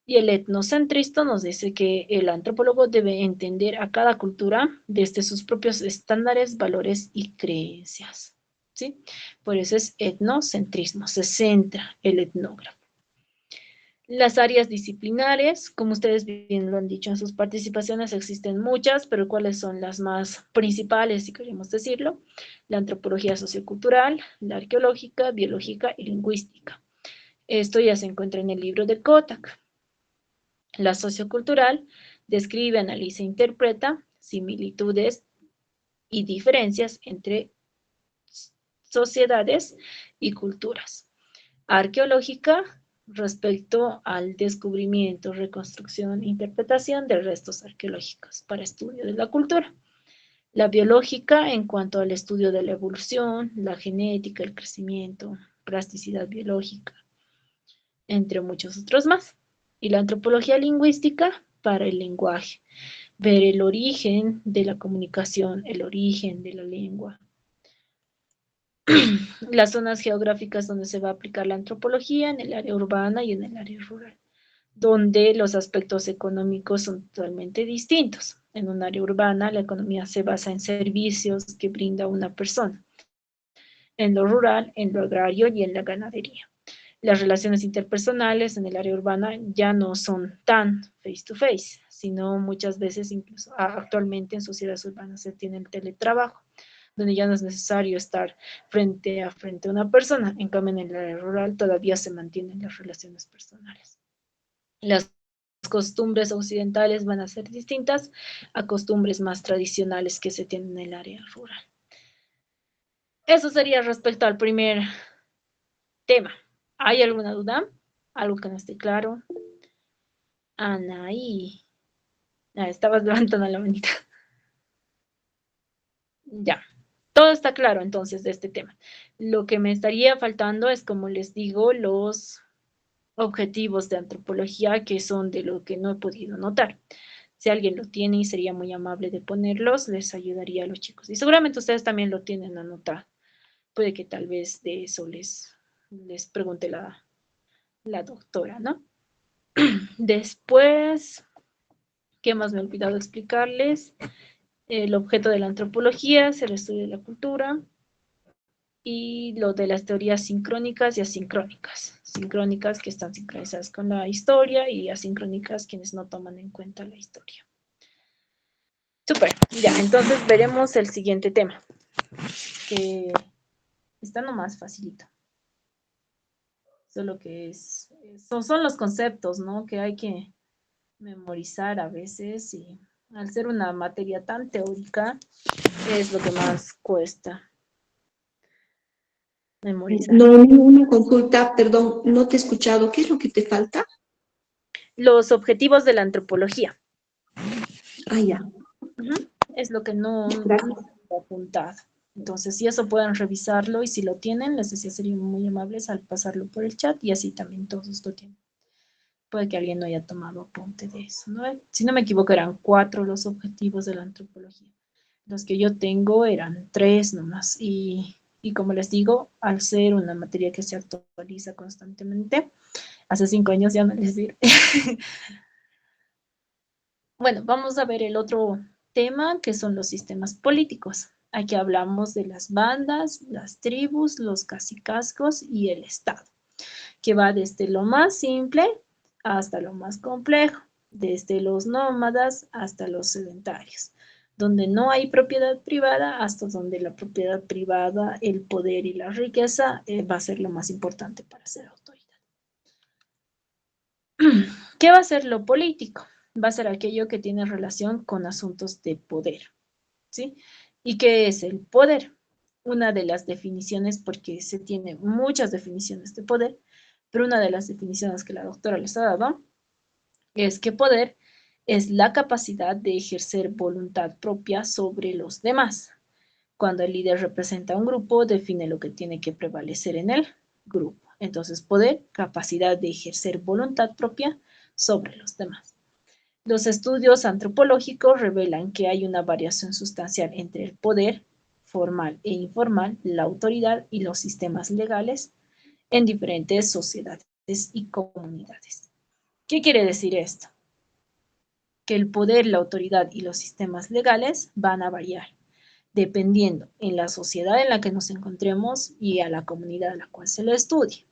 Y el etnocentrista nos dice que el antropólogo debe entender a cada cultura desde sus propios estándares, valores y creencias. ¿Sí? Por eso es etnocentrismo, se centra el etnógrafo. Las áreas disciplinares, como ustedes bien lo han dicho en sus participaciones, existen muchas, pero ¿cuáles son las más principales, si queremos decirlo? La antropología sociocultural, la arqueológica, biológica y lingüística. Esto ya se encuentra en el libro de Kotak. La sociocultural describe, analiza e interpreta similitudes y diferencias entre sociedades y culturas. Arqueológica respecto al descubrimiento, reconstrucción e interpretación de restos arqueológicos para estudio de la cultura. La biológica en cuanto al estudio de la evolución, la genética, el crecimiento, plasticidad biológica, entre muchos otros más. Y la antropología lingüística para el lenguaje, ver el origen de la comunicación, el origen de la lengua, las zonas geográficas donde se va a aplicar la antropología, en el área urbana y en el área rural, donde los aspectos económicos son totalmente distintos. En un área urbana, la economía se basa en servicios que brinda una persona. En lo rural, en lo agrario y en la ganadería. Las relaciones interpersonales en el área urbana ya no son tan face to face, sino muchas veces, incluso actualmente en sociedades urbanas se tiene el teletrabajo, donde ya no es necesario estar frente a una persona. En cambio, en el área rural todavía se mantienen las relaciones personales. Las costumbres occidentales van a ser distintas a costumbres más tradicionales que se tienen en el área rural. Eso sería respecto al primer tema. ¿Hay alguna duda? ¿Algo que no esté claro? Anaí. Estabas levantando la manita. Ya. Todo está claro entonces de este tema. Lo que me estaría faltando es, como les digo, los objetivos de antropología, que son de lo que no he podido notar. Si alguien lo tiene y sería muy amable de ponerlos, les ayudaría a los chicos. Y seguramente ustedes también lo tienen anotado. Puede que tal vez de eso les pregunte la doctora, ¿no? Después, ¿qué más me he olvidado explicarles? El objeto de la antropología es el estudio de la cultura y lo de las teorías sincrónicas y asincrónicas. Sincrónicas que están sincronizadas con la historia y asincrónicas quienes no toman en cuenta la historia. Súper, ya, entonces veremos el siguiente tema, que está nomás facilito. Solo que son los conceptos, ¿no? Que hay que memorizar a veces y al ser una materia tan teórica es lo que más cuesta memorizar. No, una consulta, perdón, no te he escuchado. ¿Qué es lo que te falta? Los objetivos de la antropología. Ah, ya. Es lo que no Gracias. he apuntado. Entonces, si eso pueden revisarlo y si lo tienen, les decía, serían muy amables al pasarlo por el chat y así también todos lo tienen. Puede que alguien no haya tomado apunte de eso, ¿no? Si no me equivoco, eran 4 los objetivos de la antropología. Los que yo tengo eran 3 nomás. Y como les digo, al ser una materia que se actualiza constantemente, hace 5 años ya no les sirve. Bueno, vamos a ver el otro tema, que son los sistemas políticos. Aquí hablamos de las bandas, las tribus, los cacicazgos y el Estado, que va desde lo más simple hasta lo más complejo, desde los nómadas hasta los sedentarios, donde no hay propiedad privada hasta donde la propiedad privada, el poder y la riqueza va a ser lo más importante para ser autoridad. ¿Qué va a ser lo político? Va a ser aquello que tiene relación con asuntos de poder, ¿sí? ¿Y qué es el poder? Una de las definiciones, porque se tiene muchas definiciones de poder, pero una de las definiciones que la doctora les ha dado es que poder es la capacidad de ejercer voluntad propia sobre los demás. Cuando el líder representa a un grupo, define lo que tiene que prevalecer en el grupo. Entonces, poder, capacidad de ejercer voluntad propia sobre los demás. Los estudios antropológicos revelan que hay una variación sustancial entre el poder formal e informal, la autoridad y los sistemas legales en diferentes sociedades y comunidades. ¿Qué quiere decir esto? Que el poder, la autoridad y los sistemas legales van a variar dependiendo en la sociedad en la que nos encontremos y a la comunidad a la cual se le estudie.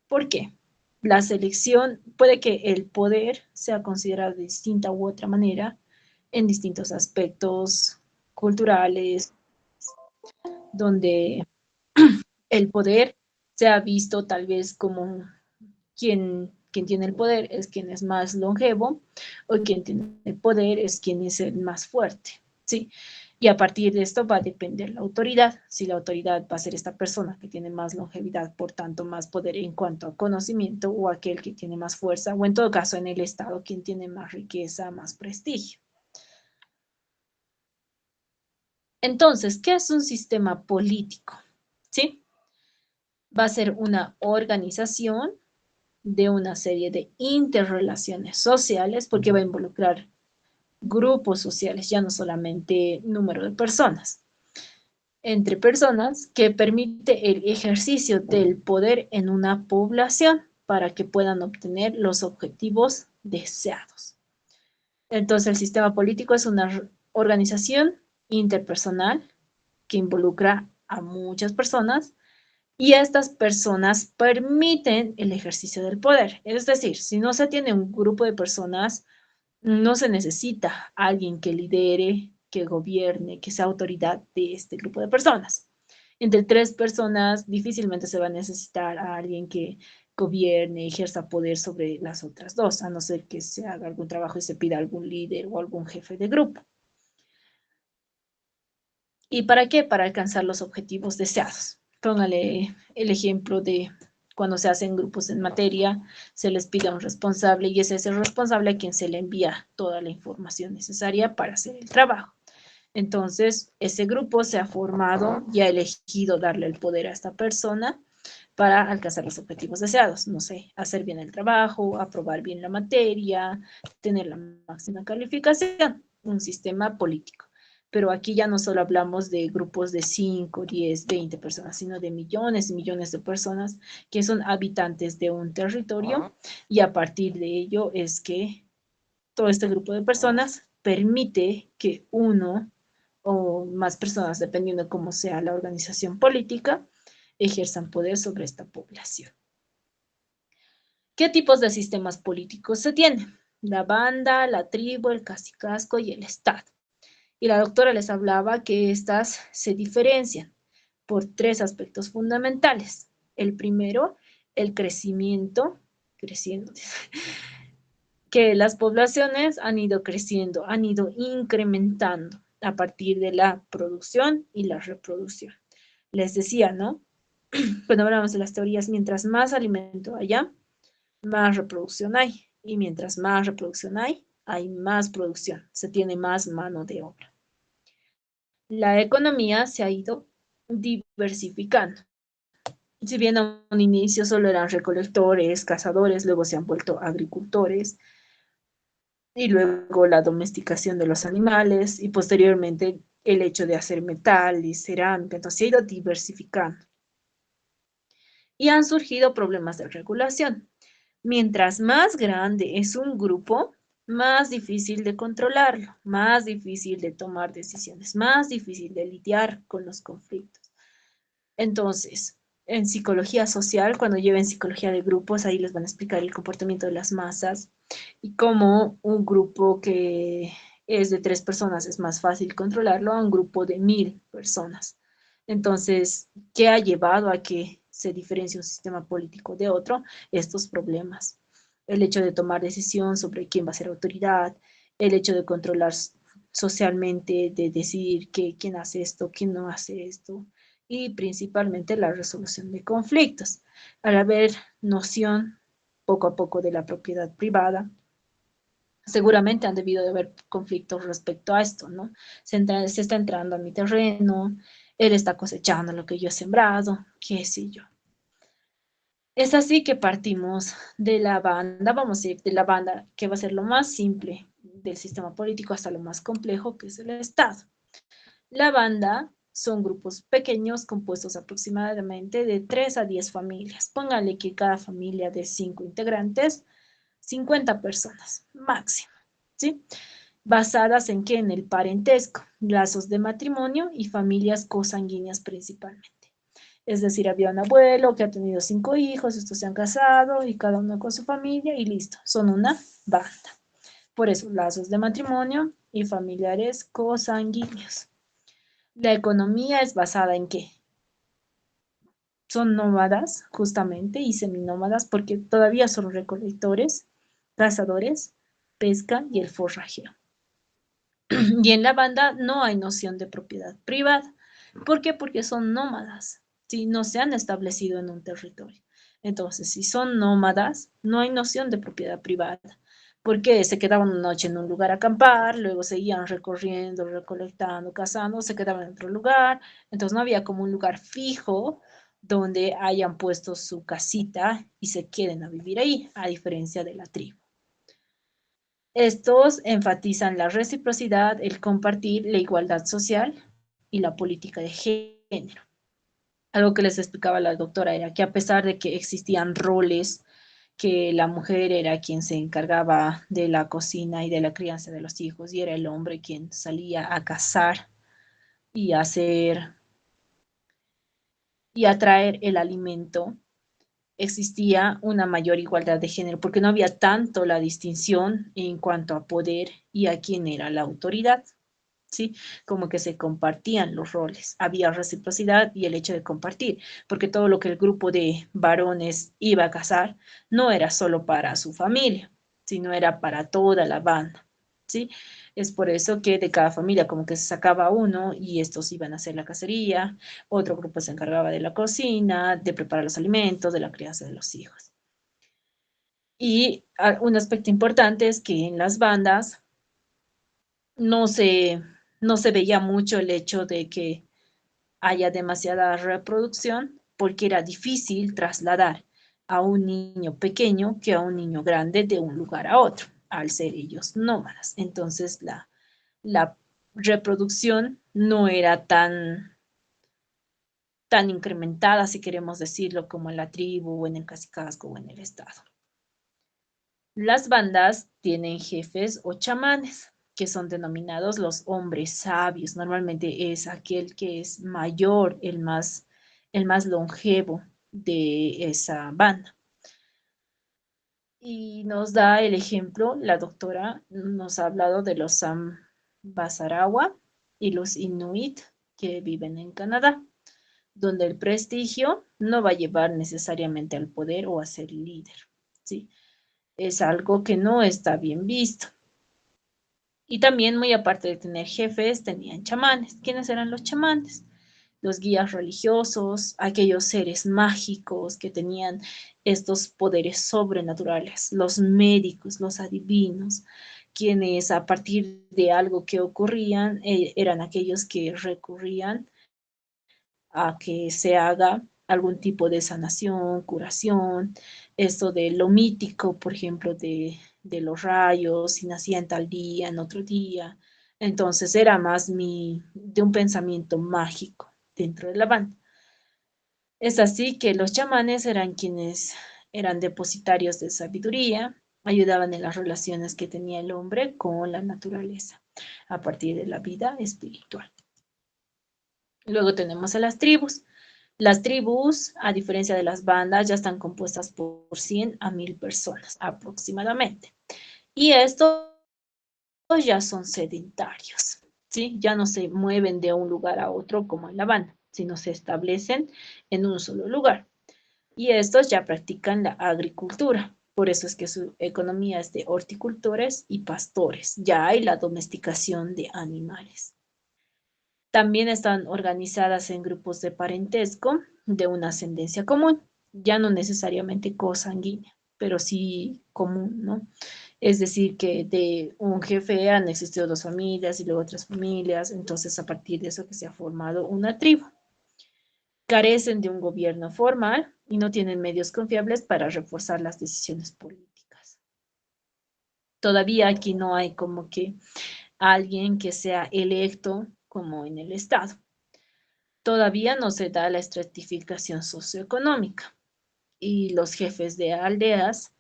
¿Por qué? La selección puede que el poder sea considerado de distinta u otra manera en distintos aspectos culturales, donde el poder se ha visto tal vez como quien tiene el poder es quien es más longevo o quien tiene el poder es quien es el más fuerte, ¿sí? Y a partir de esto va a depender la autoridad. Si la autoridad va a ser esta persona que tiene más longevidad, por tanto más poder en cuanto a conocimiento, o aquel que tiene más fuerza, o en todo caso en el Estado quien tiene más riqueza, más prestigio. Entonces, ¿qué es un sistema político? ¿Sí? Va a ser una organización de una serie de interrelaciones sociales, porque va a involucrar grupos sociales, ya no solamente número de personas, entre personas, que permite el ejercicio del poder en una población para que puedan obtener los objetivos deseados. Entonces, el sistema político es una organización interpersonal que involucra a muchas personas y estas personas permiten el ejercicio del poder. Es decir, si no se tiene un grupo de personas, no se necesita alguien que lidere, que gobierne, que sea autoridad de este grupo de personas. Entre tres personas difícilmente se va a necesitar a alguien que gobierne, ejerza poder sobre las otras dos, a no ser que se haga algún trabajo y se pida algún líder o algún jefe de grupo. ¿Y para qué? Para alcanzar los objetivos deseados. Póngale el ejemplo de cuando se hacen grupos en materia, se les pide a un responsable y ese es el responsable a quien se le envía toda la información necesaria para hacer el trabajo. Entonces, ese grupo se ha formado y ha elegido darle el poder a esta persona para alcanzar los objetivos deseados. No sé, hacer bien el trabajo, aprobar bien la materia, tener la máxima calificación, un sistema político. Pero aquí ya no solo hablamos de grupos de 5, 10, 20 personas, sino de millones y millones de personas que son habitantes de un territorio y a partir de ello es que todo este grupo de personas permite que uno o más personas, dependiendo de cómo sea la organización política, ejerzan poder sobre esta población. ¿Qué tipos de sistemas políticos se tienen? La banda, la tribu, el cacicazgo y el estado. Y la doctora les hablaba que estas se diferencian por tres aspectos fundamentales. El primero, el crecimiento, que las poblaciones han ido creciendo, han ido incrementando a partir de la producción y la reproducción. Les decía, ¿no? Cuando hablamos de las teorías, mientras más alimento haya, más reproducción hay. Y mientras más reproducción hay más producción, se tiene más mano de obra. La economía se ha ido diversificando. Si bien a un inicio solo eran recolectores, cazadores, luego se han vuelto agricultores, y luego la domesticación de los animales, y posteriormente el hecho de hacer metal y cerámica, entonces se ha ido diversificando. Y han surgido problemas de regulación. Mientras más grande es un grupo, más difícil de controlarlo, más difícil de tomar decisiones, más difícil de lidiar con los conflictos. Entonces, en psicología social, cuando lleven psicología de grupos, ahí les van a explicar el comportamiento de las masas y cómo un grupo que es de 3 personas es más fácil controlarlo a un grupo de 1000 personas. Entonces, ¿qué ha llevado a que se diferencie un sistema político de otro? Estos problemas. El hecho de tomar decisión sobre quién va a ser autoridad, el hecho de controlar socialmente, de decidir quién hace esto, quién no hace esto, y principalmente la resolución de conflictos. Al haber noción poco a poco de la propiedad privada, seguramente han debido de haber conflictos respecto a esto, ¿no? Se está entrando a mi terreno, él está cosechando lo que yo he sembrado, qué sé yo. Es así que partimos de la banda, vamos a ir de la banda que va a ser lo más simple del sistema político hasta lo más complejo que es el Estado. La banda son grupos pequeños compuestos aproximadamente de 3 a 10 familias. Póngale que cada familia de 5 integrantes, 50 personas máximo, ¿sí? Basadas en qué? En el parentesco, lazos de matrimonio y familias cosanguíneas principalmente. Es decir, había un abuelo que ha tenido 5 hijos, estos se han casado y cada uno con su familia y listo, son una banda. Por eso, lazos de matrimonio y familiares cosanguíneos. La economía es basada en qué? Son nómadas, justamente, y seminómadas, porque todavía son recolectores, cazadores, pesca y el forrajeo. Y en la banda no hay noción de propiedad privada. ¿Por qué? Porque son nómadas, ¿sí? No se han establecido en un territorio. Entonces, si son nómadas, no hay noción de propiedad privada, porque se quedaban una noche en un lugar a acampar, luego seguían recorriendo, recolectando, cazando, se quedaban en otro lugar, entonces no había como un lugar fijo donde hayan puesto su casita y se queden a vivir ahí, a diferencia de la tribu. Estos enfatizan la reciprocidad, el compartir, la igualdad social y la política de género. Algo que les explicaba la doctora era que a pesar de que existían roles, que la mujer era quien se encargaba de la cocina y de la crianza de los hijos y era el hombre quien salía a cazar y a hacer y a traer el alimento, existía una mayor igualdad de género, porque no había tanto la distinción en cuanto a poder y a quién era la autoridad, ¿sí? Como que se compartían los roles, había reciprocidad y el hecho de compartir, porque todo lo que el grupo de varones iba a cazar no era solo para su familia, sino era para toda la banda, ¿sí? Es por eso que de cada familia como que se sacaba uno y estos iban a hacer la cacería, otro grupo se encargaba de la cocina, de preparar los alimentos, de la crianza de los hijos. Y un aspecto importante es que en las bandas no se, no se veía mucho el hecho de que haya demasiada reproducción porque era difícil trasladar a un niño pequeño que a un niño grande de un lugar a otro, al ser ellos nómadas. Entonces la reproducción no era tan incrementada, si queremos decirlo, como en la tribu o en el cacicazgo o en el estado. Las bandas tienen jefes o chamanes, que son denominados los hombres sabios. Normalmente es aquel que es mayor, el más longevo de esa banda. Y nos da el ejemplo, la doctora nos ha hablado de los Basarawa y los Inuit que viven en Canadá, donde el prestigio no va a llevar necesariamente al poder o a ser líder, ¿sí? Es algo que no está bien visto. Y también, muy aparte de tener jefes, tenían chamanes. ¿Quiénes eran los chamanes? Los guías religiosos, aquellos seres mágicos que tenían estos poderes sobrenaturales, los médicos, los adivinos, quienes a partir de algo que ocurrían eran aquellos que recurrían a que se haga algún tipo de sanación, curación, esto de lo mítico, por ejemplo, de los rayos, si nacía en tal día, en otro día. Entonces era más de un pensamiento mágico dentro de la banda. Es así que los chamanes eran quienes eran depositarios de sabiduría, ayudaban en las relaciones que tenía el hombre con la naturaleza a partir de la vida espiritual. Luego tenemos a las tribus. Las tribus, a diferencia de las bandas, ya están compuestas por 100 a 1000 personas aproximadamente. Y estos ya son sedentarios, ¿sí? Ya no se mueven de un lugar a otro como en la banda, sino se establecen en un solo lugar. Y estos ya practican la agricultura. Por eso es que su economía es de horticultores y pastores. Ya hay la domesticación de animales. También están organizadas en grupos de parentesco de una ascendencia común, ya no necesariamente cosanguínea, pero sí común, ¿no? Es decir, que de un jefe han existido 2 familias y luego otras familias, entonces a partir de eso que se ha formado una tribu. Carecen de un gobierno formal y no tienen medios confiables para reforzar las decisiones políticas. Todavía aquí no hay como que alguien que sea electo como en el Estado. Todavía no se da la estratificación socioeconómica y los jefes de aldeas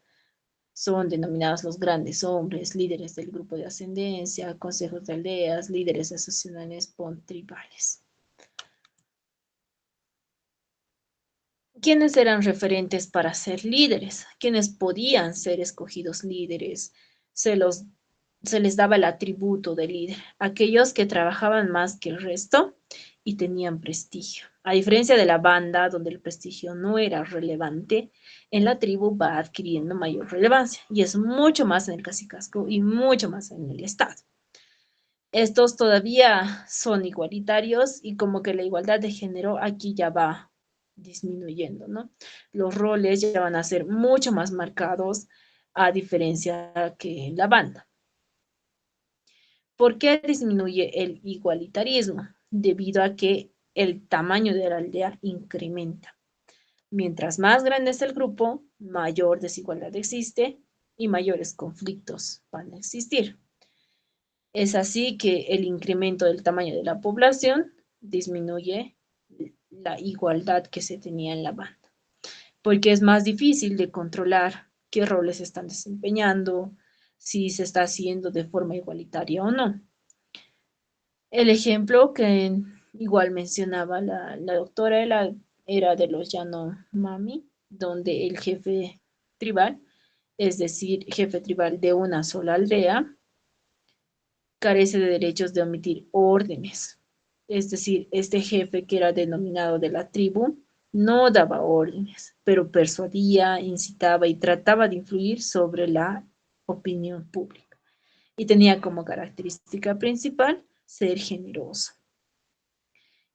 son denominados los grandes hombres, líderes del grupo de ascendencia, consejos de aldeas, líderes asociacionales pontribales. ¿Quiénes eran referentes para ser líderes? ¿Quiénes podían ser escogidos líderes? Se les daba el atributo de líder. Aquellos que trabajaban más que el resto y tenían prestigio. A diferencia de la banda, donde el prestigio no era relevante, en la tribu va adquiriendo mayor relevancia y es mucho más en el cacicazgo y mucho más en el estado. Estos todavía son igualitarios y como que la igualdad de género aquí ya va disminuyendo, ¿no? Los roles ya van a ser mucho más marcados a diferencia que en la banda. ¿Por qué disminuye el igualitarismo? Debido a que el tamaño de la aldea incrementa. Mientras más grande es el grupo, mayor desigualdad existe y mayores conflictos van a existir. Es así que el incremento del tamaño de la población disminuye la igualdad que se tenía en la banda, porque es más difícil de controlar qué roles se están desempeñando, si se está haciendo de forma igualitaria o no. El ejemplo que igual mencionaba la doctora era de los Yanomami, donde el jefe tribal, es decir, jefe tribal de una sola aldea, carece de derechos de omitir órdenes. Es decir, este jefe que era denominado de la tribu no daba órdenes, pero persuadía, incitaba y trataba de influir sobre la opinión pública. Y tenía como característica principal ser generoso.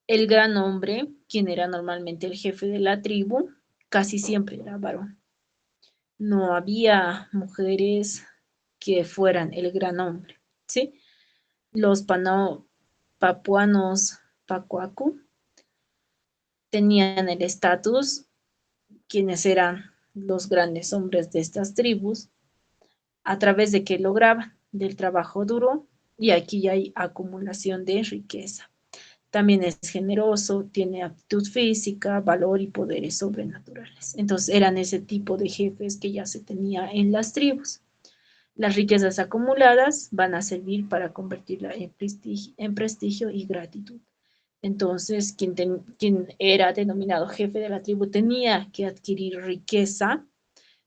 El gran hombre, quien era normalmente el jefe de la tribu, casi siempre era varón. No había mujeres que fueran el gran hombre, ¿sí? Los papuanos pacuacu tenían el estatus, quienes eran los grandes hombres de estas tribus, a través de que lograban del trabajo duro y aquí ya hay acumulación de riqueza. También es generoso, tiene aptitud física, valor y poderes sobrenaturales. Entonces eran ese tipo de jefes que ya se tenía en las tribus. Las riquezas acumuladas van a servir para convertirla en prestigio y gratitud. Entonces, quien era denominado jefe de la tribu tenía que adquirir riqueza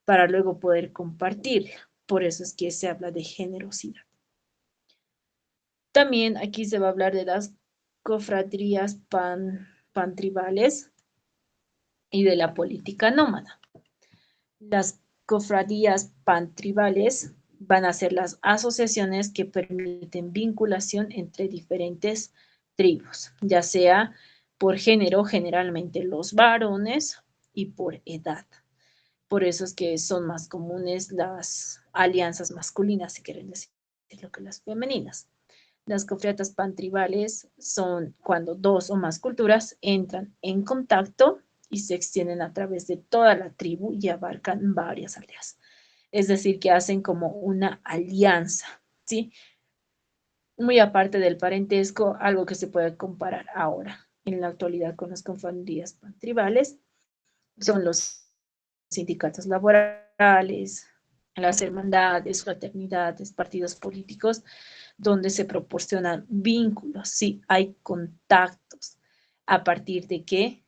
para luego poder compartirla. Por eso es que se habla de generosidad. También aquí se va a hablar de las cofradías pantribales y de la política nómada. Las cofradías pantribales van a ser las asociaciones que permiten vinculación entre diferentes tribus, ya sea por género, generalmente los varones, y por edad. Por eso es que son más comunes las alianzas masculinas, si quieren decir lo que las femeninas. Las cofradías pantribales son cuando dos o más culturas entran en contacto y se extienden a través de toda la tribu y abarcan varias aldeas. Es decir, que hacen como una alianza, ¿sí? Muy aparte del parentesco, algo que se puede comparar ahora en la actualidad con las cofradías pantribales son los sindicatos laborales, las hermandades, fraternidades, partidos políticos, donde se proporcionan vínculos, sí, hay contactos. ¿A partir de qué?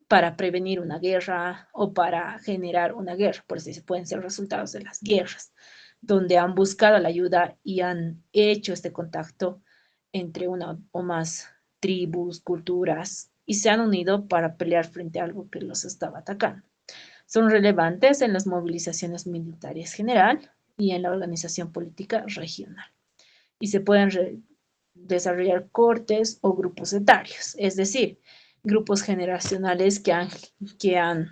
Para prevenir una guerra o para generar una guerra, por eso pueden ser resultados de las guerras, donde han buscado la ayuda y han hecho este contacto entre una o más tribus, culturas, y se han unido para pelear frente a algo que los estaba atacando. Son relevantes en las movilizaciones militares general y en la organización política regional. Y se pueden desarrollar cortes o grupos etarios, es decir, grupos generacionales que han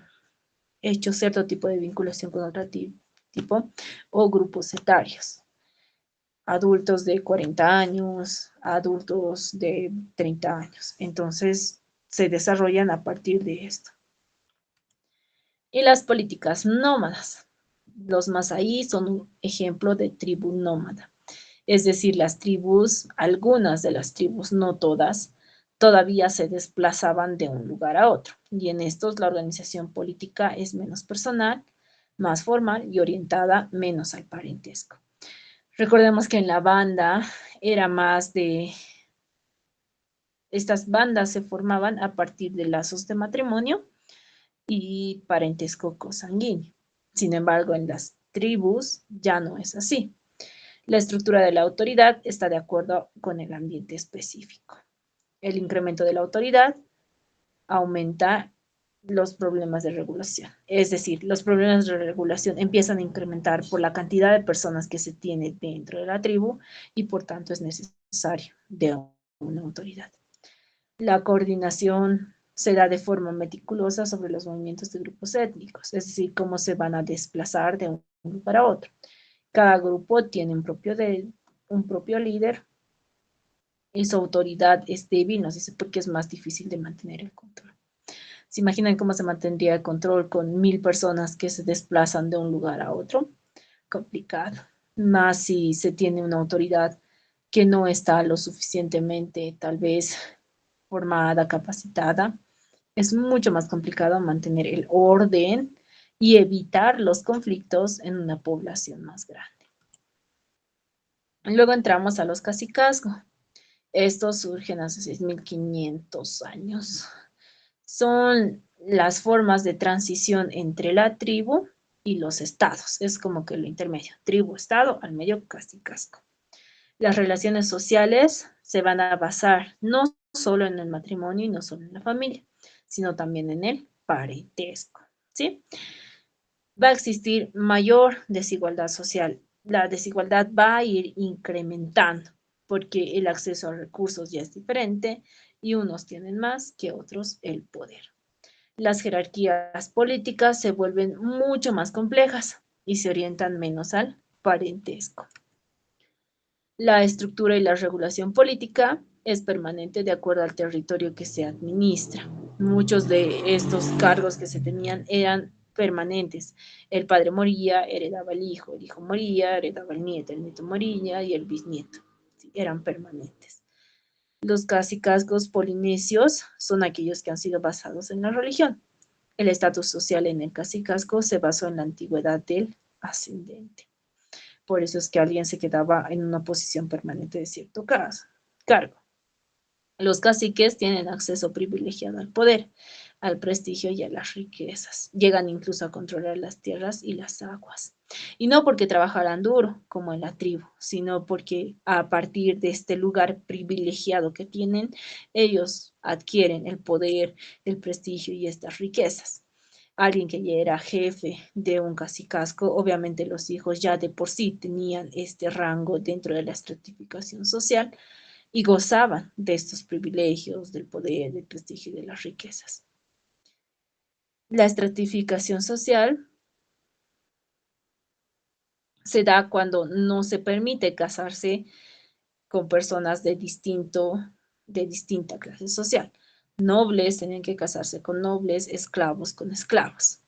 hecho cierto tipo de vinculación con otro tipo o grupos etarios. Adultos de 40 años, adultos de 30 años. Entonces, se desarrollan a partir de esto. Y las políticas nómadas. Los Masaí son un ejemplo de tribu nómada. Es decir, las tribus, algunas de las tribus, no todas, todavía se desplazaban de un lugar a otro. Y en estos la organización política es menos personal, más formal y orientada menos al parentesco. Recordemos que en la banda era más de... Estas bandas se formaban a partir de lazos de matrimonio y parentesco consanguíneo. Sin embargo, en las tribus ya no es así. La estructura de la autoridad está de acuerdo con el ambiente específico. El incremento de la autoridad aumenta los problemas de regulación. Es decir, los problemas de regulación empiezan a incrementar por la cantidad de personas que se tiene dentro de la tribu y por tanto es necesario de una autoridad. La coordinación se da de forma meticulosa sobre los movimientos de grupos étnicos, es decir, cómo se van a desplazar de un lugar a otro. Cada grupo tiene un propio líder y su autoridad es débil, no sé por qué es más difícil de mantener el control. ¿Se imaginan cómo se mantendría el control con 1000 personas que se desplazan de un lugar a otro? Complicado. Más si se tiene una autoridad que no está lo suficientemente, tal vez, formada, capacitada. Es mucho más complicado mantener el orden y evitar los conflictos en una población más grande. Luego entramos a los cacicazgos. Estos surgen hace 6500 años. Son las formas de transición entre la tribu y los estados. Es como que lo intermedio. Tribu, estado, al medio, cacicazgo. Las relaciones sociales se van a basar no solo en el matrimonio y no solo en la familia, sino también en el parentesco, ¿sí? Va a existir mayor desigualdad social. La desigualdad va a ir incrementando porque el acceso a recursos ya es diferente y unos tienen más que otros el poder. Las jerarquías políticas se vuelven mucho más complejas y se orientan menos al parentesco. La estructura y la regulación política es permanente de acuerdo al territorio que se administra. Muchos de estos cargos que se tenían eran permanentes. El padre moría, heredaba el hijo moría, heredaba el nieto moría y el bisnieto. Sí, eran permanentes. Los cacicazgos polinesios son aquellos que han sido basados en la religión. El estatus social en el cacicazgo se basó en la antigüedad del ascendente. Por eso es que alguien se quedaba en una posición permanente de cierto cargo. Los caciques tienen acceso privilegiado al poder, al prestigio y a las riquezas. Llegan incluso a controlar las tierras y las aguas. Y no porque trabajaran duro, como en la tribu, sino porque a partir de este lugar privilegiado que tienen, ellos adquieren el poder, el prestigio y estas riquezas. Alguien que ya era jefe de un cacicazgo, obviamente los hijos ya de por sí tenían este rango dentro de la estratificación social y gozaban de estos privilegios, del poder, del prestigio y de las riquezas. La estratificación social se da cuando no se permite casarse con personas de distinta clase social. Nobles tenían que casarse con nobles, esclavos con esclavos.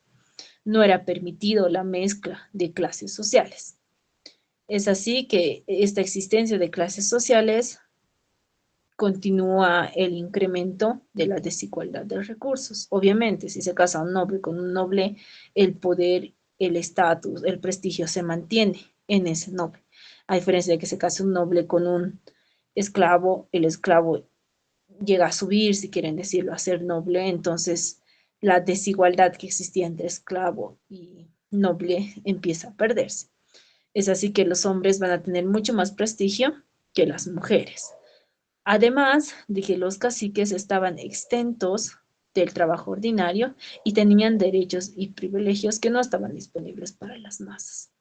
No era permitido la mezcla de clases sociales. Es así que esta existencia de clases sociales continúa el incremento de la desigualdad de recursos. Obviamente, si se casa un noble con un noble, el poder, el estatus, el prestigio se mantiene en ese noble. A diferencia de que se case un noble con un esclavo, el esclavo llega a subir, si quieren decirlo, a ser noble, entonces la desigualdad que existía entre esclavo y noble empieza a perderse. Es así que los hombres van a tener mucho más prestigio que las mujeres. Además de que los caciques estaban exentos del trabajo ordinario y tenían derechos y privilegios que no estaban disponibles para las masas.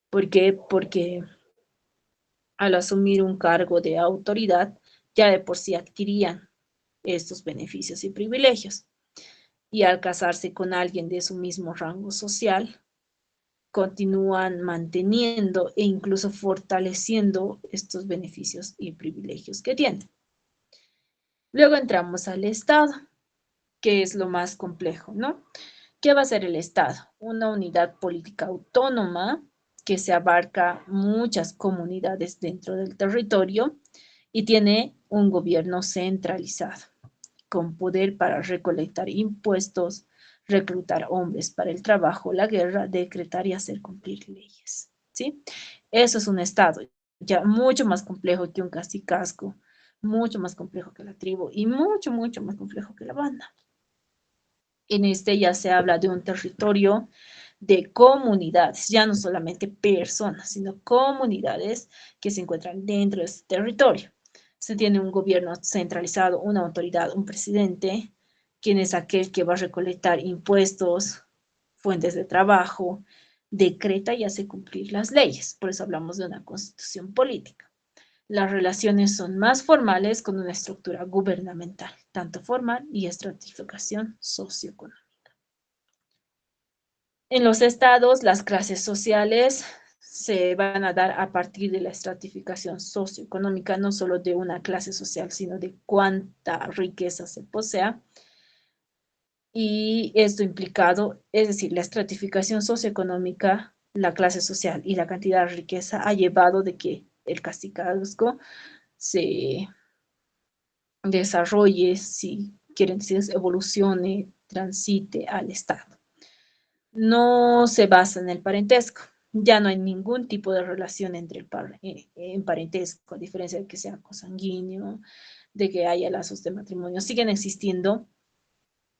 ¿Por qué? Porque al asumir un cargo de autoridad, ya de por sí adquirían estos beneficios y privilegios. Y al casarse con alguien de su mismo rango social, continúan manteniendo e incluso fortaleciendo estos beneficios y privilegios que tienen. Luego entramos al Estado, que es lo más complejo, ¿no? ¿Qué va a ser el Estado? Una unidad política autónoma que se abarca muchas comunidades dentro del territorio y tiene un gobierno centralizado, con poder para recolectar impuestos, reclutar hombres para el trabajo, la guerra, decretar y hacer cumplir leyes. ¿Sí? Eso es un Estado ya mucho más complejo que un cacicazgo, mucho más complejo que la tribu y mucho, mucho más complejo que la banda. En este ya se habla de un territorio de comunidades, ya no solamente personas, sino comunidades que se encuentran dentro de este territorio. Se tiene un gobierno centralizado, una autoridad, un presidente, quien es aquel que va a recolectar impuestos, fuentes de trabajo, decreta y hace cumplir las leyes. Por eso hablamos de una constitución política. Las relaciones son más formales con una estructura gubernamental, tanto formal y estratificación socioeconómica. En los estados, las clases sociales se van a dar a partir de la estratificación socioeconómica, no solo de una clase social, sino de cuánta riqueza se posea. Y esto implicado, es decir, la estratificación socioeconómica, la clase social y la cantidad de riqueza ha llevado de que el cacicazgo se desarrolle, si quieren decir, evolucione, transite al Estado. No se basa en el parentesco. Ya no hay ningún tipo de relación entre en parentesco, a diferencia de que sea consanguíneo, de que haya lazos de matrimonio. Siguen existiendo,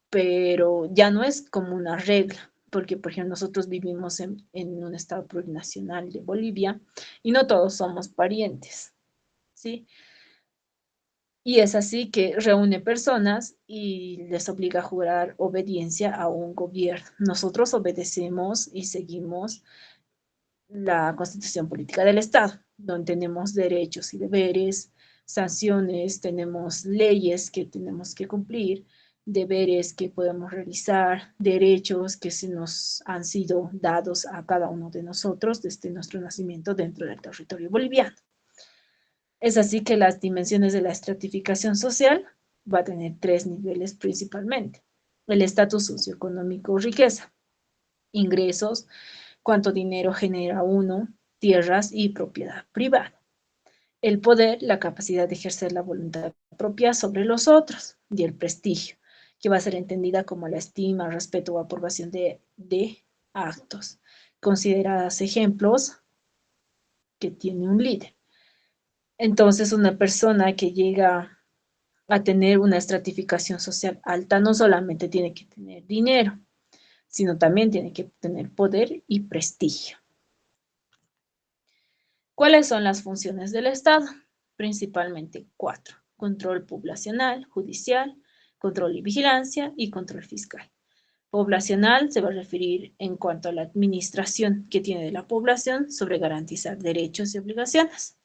pero ya no es como una regla, porque, por ejemplo, nosotros vivimos en un estado plurinacional de Bolivia y no todos somos parientes, ¿sí? Y es así que reúne personas y les obliga a jurar obediencia a un gobierno. Nosotros obedecemos y seguimos la constitución política del Estado, donde tenemos derechos y deberes, sanciones, tenemos leyes que tenemos que cumplir, deberes que podemos realizar, derechos que se nos han sido dados a cada uno de nosotros desde nuestro nacimiento dentro del territorio boliviano. Es así que las dimensiones de la estratificación social va a tener tres niveles principalmente. El estatus socioeconómico, riqueza, ingresos, cuánto dinero genera uno, tierras y propiedad privada. El poder, la capacidad de ejercer la voluntad propia sobre los otros, y el prestigio, que va a ser entendida como la estima, respeto o aprobación de actos, consideradas ejemplos que tiene un líder. Entonces, una persona que llega a tener una estratificación social alta no solamente tiene que tener dinero, sino también tiene que tener poder y prestigio. ¿Cuáles son las funciones del Estado? Principalmente cuatro: control poblacional, judicial, control y vigilancia y control fiscal. Poblacional se va a referir en cuanto a la administración que tiene de la población sobre garantizar derechos y obligaciones.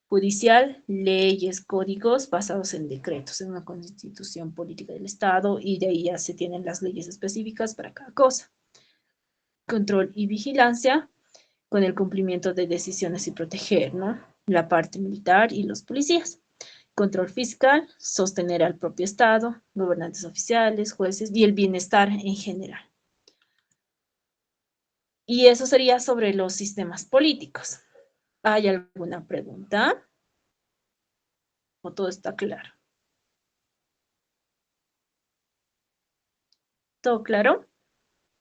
Judicial, leyes, códigos basados en decretos, en una constitución política del Estado, y de ahí ya se tienen las leyes específicas para cada cosa. Control y vigilancia, con el cumplimiento de decisiones y proteger, ¿no? La parte militar y los policías. Control fiscal, sostener al propio Estado, gobernantes oficiales, jueces y el bienestar en general. Y eso sería sobre los sistemas políticos. ¿Hay alguna pregunta? ¿O todo está claro? ¿Todo claro?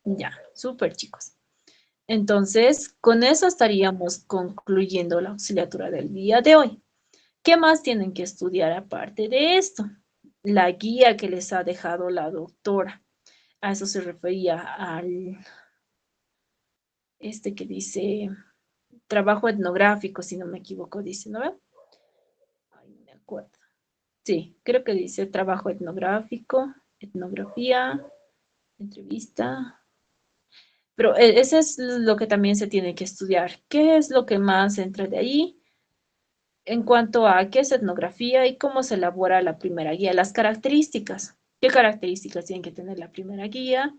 Ya, súper, chicos. Entonces, con eso estaríamos concluyendo la auxiliatura del día de hoy. ¿Qué más tienen que estudiar aparte de esto? La guía que les ha dejado la doctora. A eso se refería al, que dice, trabajo etnográfico, si no me equivoco, dice, ¿no ve? Ay, no me acuerdo. Sí, creo que dice trabajo etnográfico, etnografía, entrevista. Pero ese es lo que también se tiene que estudiar. ¿Qué es lo que más entra de ahí? En cuanto a qué es etnografía y cómo se elabora la primera guía, las características. ¿Qué características tienen que tener la primera guía?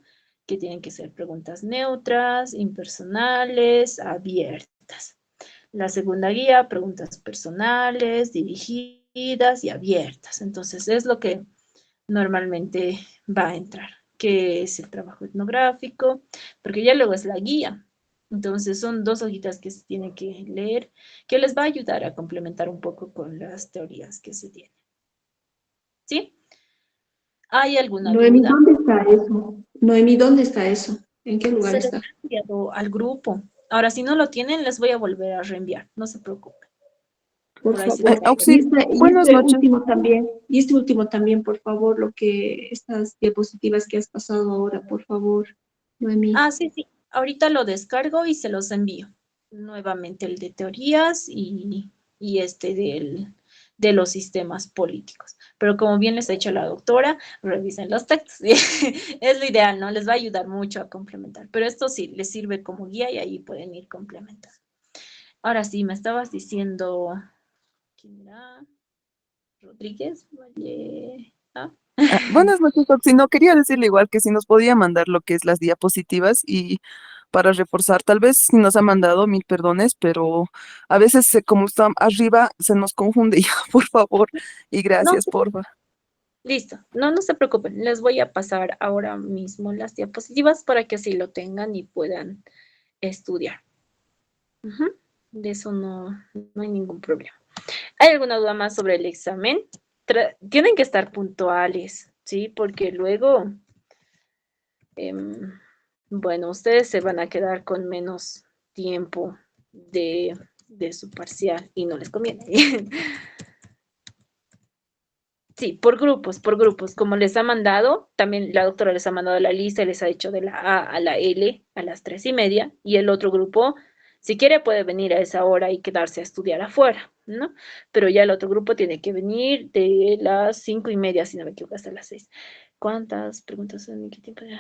Que tienen que ser preguntas neutras, impersonales, abiertas. La segunda guía, preguntas personales, dirigidas y abiertas. Entonces, es lo que normalmente va a entrar. qué es el trabajo etnográfico, porque ya luego es la guía. Entonces son 2 hojitas que se tienen que leer, que les va a ayudar a complementar un poco con las teorías que se tienen. ¿Sí? ¿Hay alguna Noemi, duda? ¿dónde está eso? Noemi, ¿dónde está eso? ¿En qué lugar Se les está? ha enviado al grupo. Ahora, si no lo tienen, les voy a volver a reenviar. No se preocupen. Por Por ahí se les favor. ha Y perdido. Buenas noches. este último también, por favor, estas diapositivas que has pasado ahora, por favor, Noemi. Ah, sí, sí. Ahorita lo descargo y se los envío. Nuevamente el de teorías y este de los sistemas políticos. Pero como bien les ha dicho la doctora, revisen los textos. Es lo ideal, ¿no? Les va a ayudar mucho a complementar. Pero esto sí, les sirve como guía y ahí pueden ir complementando. Ahora sí, me estabas diciendo, ¿quién era? Rodríguez, Valle. ¿Ah? Buenas noches, Oxy. No quería decirle igual que si nos podía mandar lo que es las diapositivas y para reforzar, tal vez si nos ha mandado, mil perdones, pero a veces como está arriba se nos confunde ya, por favor, y No, gracias, porfa. listo. No, no se preocupen. Les voy a pasar ahora mismo las diapositivas para que así lo tengan y puedan estudiar. Ujú. De eso no hay ningún problema. ¿Hay alguna duda más sobre el examen? Tienen que estar puntuales, ¿sí? Porque luego, em, bueno, ustedes se van a quedar con menos tiempo de su parcial y no les conviene. Sí, por grupos, como les ha mandado, también la doctora les ha mandado la lista y les ha dicho de la A a la L a las 3:30, y el otro grupo, si quiere, puede venir a esa hora y quedarse a estudiar afuera, ¿no? Pero ya el otro grupo tiene que venir de las 5:30, si no me equivoco, hasta las 6. ¿Cuántas preguntas son? ¿Qué tiempo de...?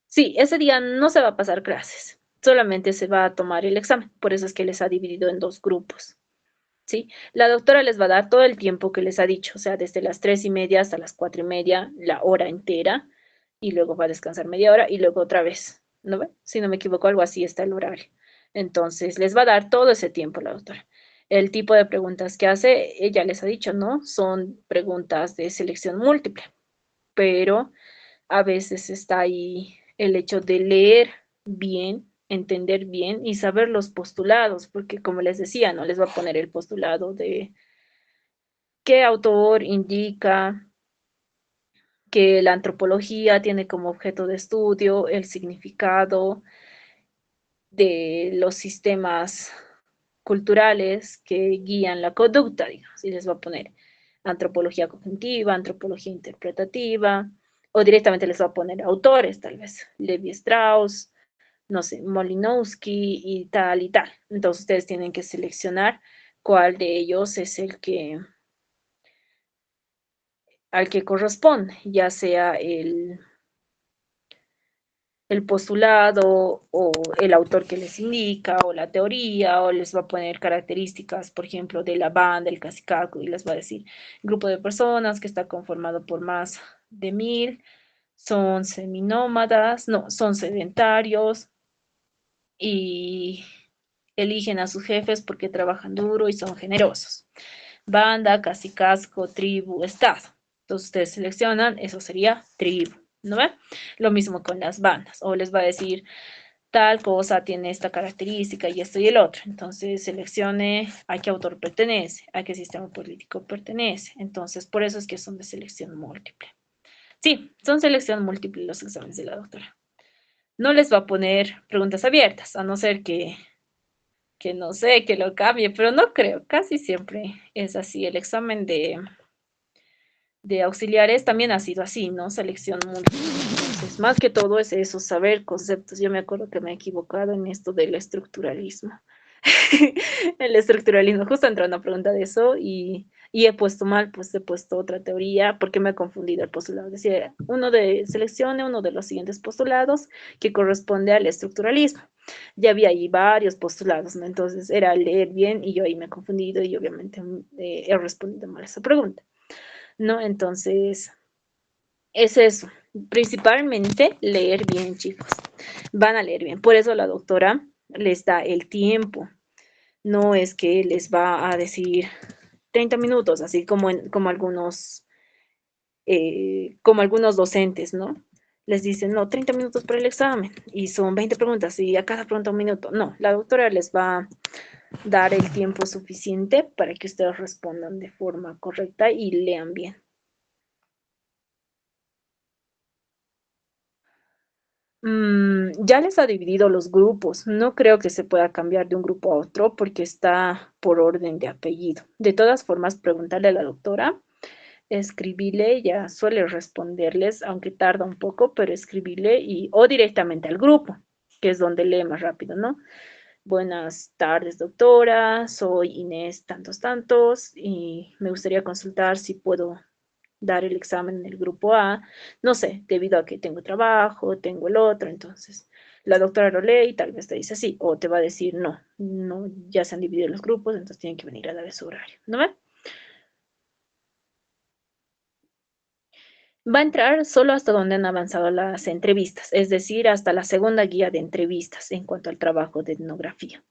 Sí, ese día no se va a pasar clases, solamente se va a tomar el examen, por eso es que les ha dividido en 2 grupos. ¿Sí? La doctora les va a dar todo el tiempo que les ha dicho, o sea, desde las 3:30 hasta las 4:30, la hora entera, y luego va a descansar media hora y luego otra vez, ¿no ve? Si no me equivoco, algo así está el horario. Entonces, les va a dar todo ese tiempo la doctora. El tipo de preguntas que hace, ella les ha dicho, ¿no? Son preguntas de selección múltiple, pero a veces está ahí el hecho de leer bien, entender bien y saber los postulados, porque como les decía, no les va a poner el postulado de qué autor indica que la antropología tiene como objeto de estudio el significado de los sistemas culturales que guían la conducta, digamos, y les va a poner antropología cognitiva, antropología interpretativa, o directamente les va a poner autores, tal vez, Levi Strauss, no sé, Molinowski y tal y tal. Entonces ustedes tienen que seleccionar cuál de ellos es el que al que corresponde, ya sea el postulado o el autor que les indica o la teoría o les va a poner características, por ejemplo, de la banda, el casicaco y les va a decir grupo de personas que está conformado por más de 1000, son seminómadas, no, son sedentarios y eligen a sus jefes porque trabajan duro y son generosos. Banda, cacicazgo, tribu, estado. Entonces ustedes seleccionan, eso sería tribu, ¿no ve? Lo mismo con las bandas, o les va a decir tal cosa tiene esta característica y esto y el otro. Entonces seleccione a qué autor pertenece, a qué sistema político pertenece. Entonces por eso es que son de selección múltiple. Sí, son selección múltiple los exámenes de la doctora. No les va a poner preguntas abiertas, a no ser que no sé, que lo cambie, pero no creo, casi siempre es así. El examen de auxiliares también ha sido así, ¿no? Selección múltiple. Entonces, más que todo es eso, saber conceptos. Yo me acuerdo que me he equivocado en esto del estructuralismo. El estructuralismo, justo entró una pregunta de eso y he puesto mal, pues he puesto otra teoría porque me he confundido el postulado. Decía, seleccione uno de los siguientes postulados que corresponde al estructuralismo. Ya había ahí varios postulados, ¿no? Entonces era leer bien y yo ahí me he confundido y obviamente he respondido mal a esa pregunta, ¿no? Entonces, es eso. Principalmente leer bien, chicos. Van a leer bien. Por eso la doctora les da el tiempo. No es que les va a decir 30 minutos, así como algunos como algunos docentes, ¿no? Les dicen, no, 30 minutos para el examen y son 20 preguntas y a cada pregunta un minuto. No, la doctora les va a dar el tiempo suficiente para que ustedes respondan de forma correcta y lean bien. Ya les ha dividido los grupos. No creo que se pueda cambiar de un grupo a otro porque está por orden de apellido. De todas formas, preguntarle a la doctora, escribirle, ella suele responderles, aunque tarda un poco, pero escribirle o directamente al grupo, que es donde lee más rápido, ¿no? Buenas tardes, doctora. Soy Inés tantos tantos y me gustaría consultar si puedo dar el examen en el grupo A, no sé, debido a que tengo trabajo, tengo el otro, entonces la doctora lo lee y tal vez te dice sí, o te va a decir no, no, ya se han dividido los grupos, entonces tienen que venir a dar su horario, ¿no ve? Va a entrar solo hasta donde han avanzado las entrevistas, es decir, hasta la segunda guía de entrevistas en cuanto al trabajo de etnografía.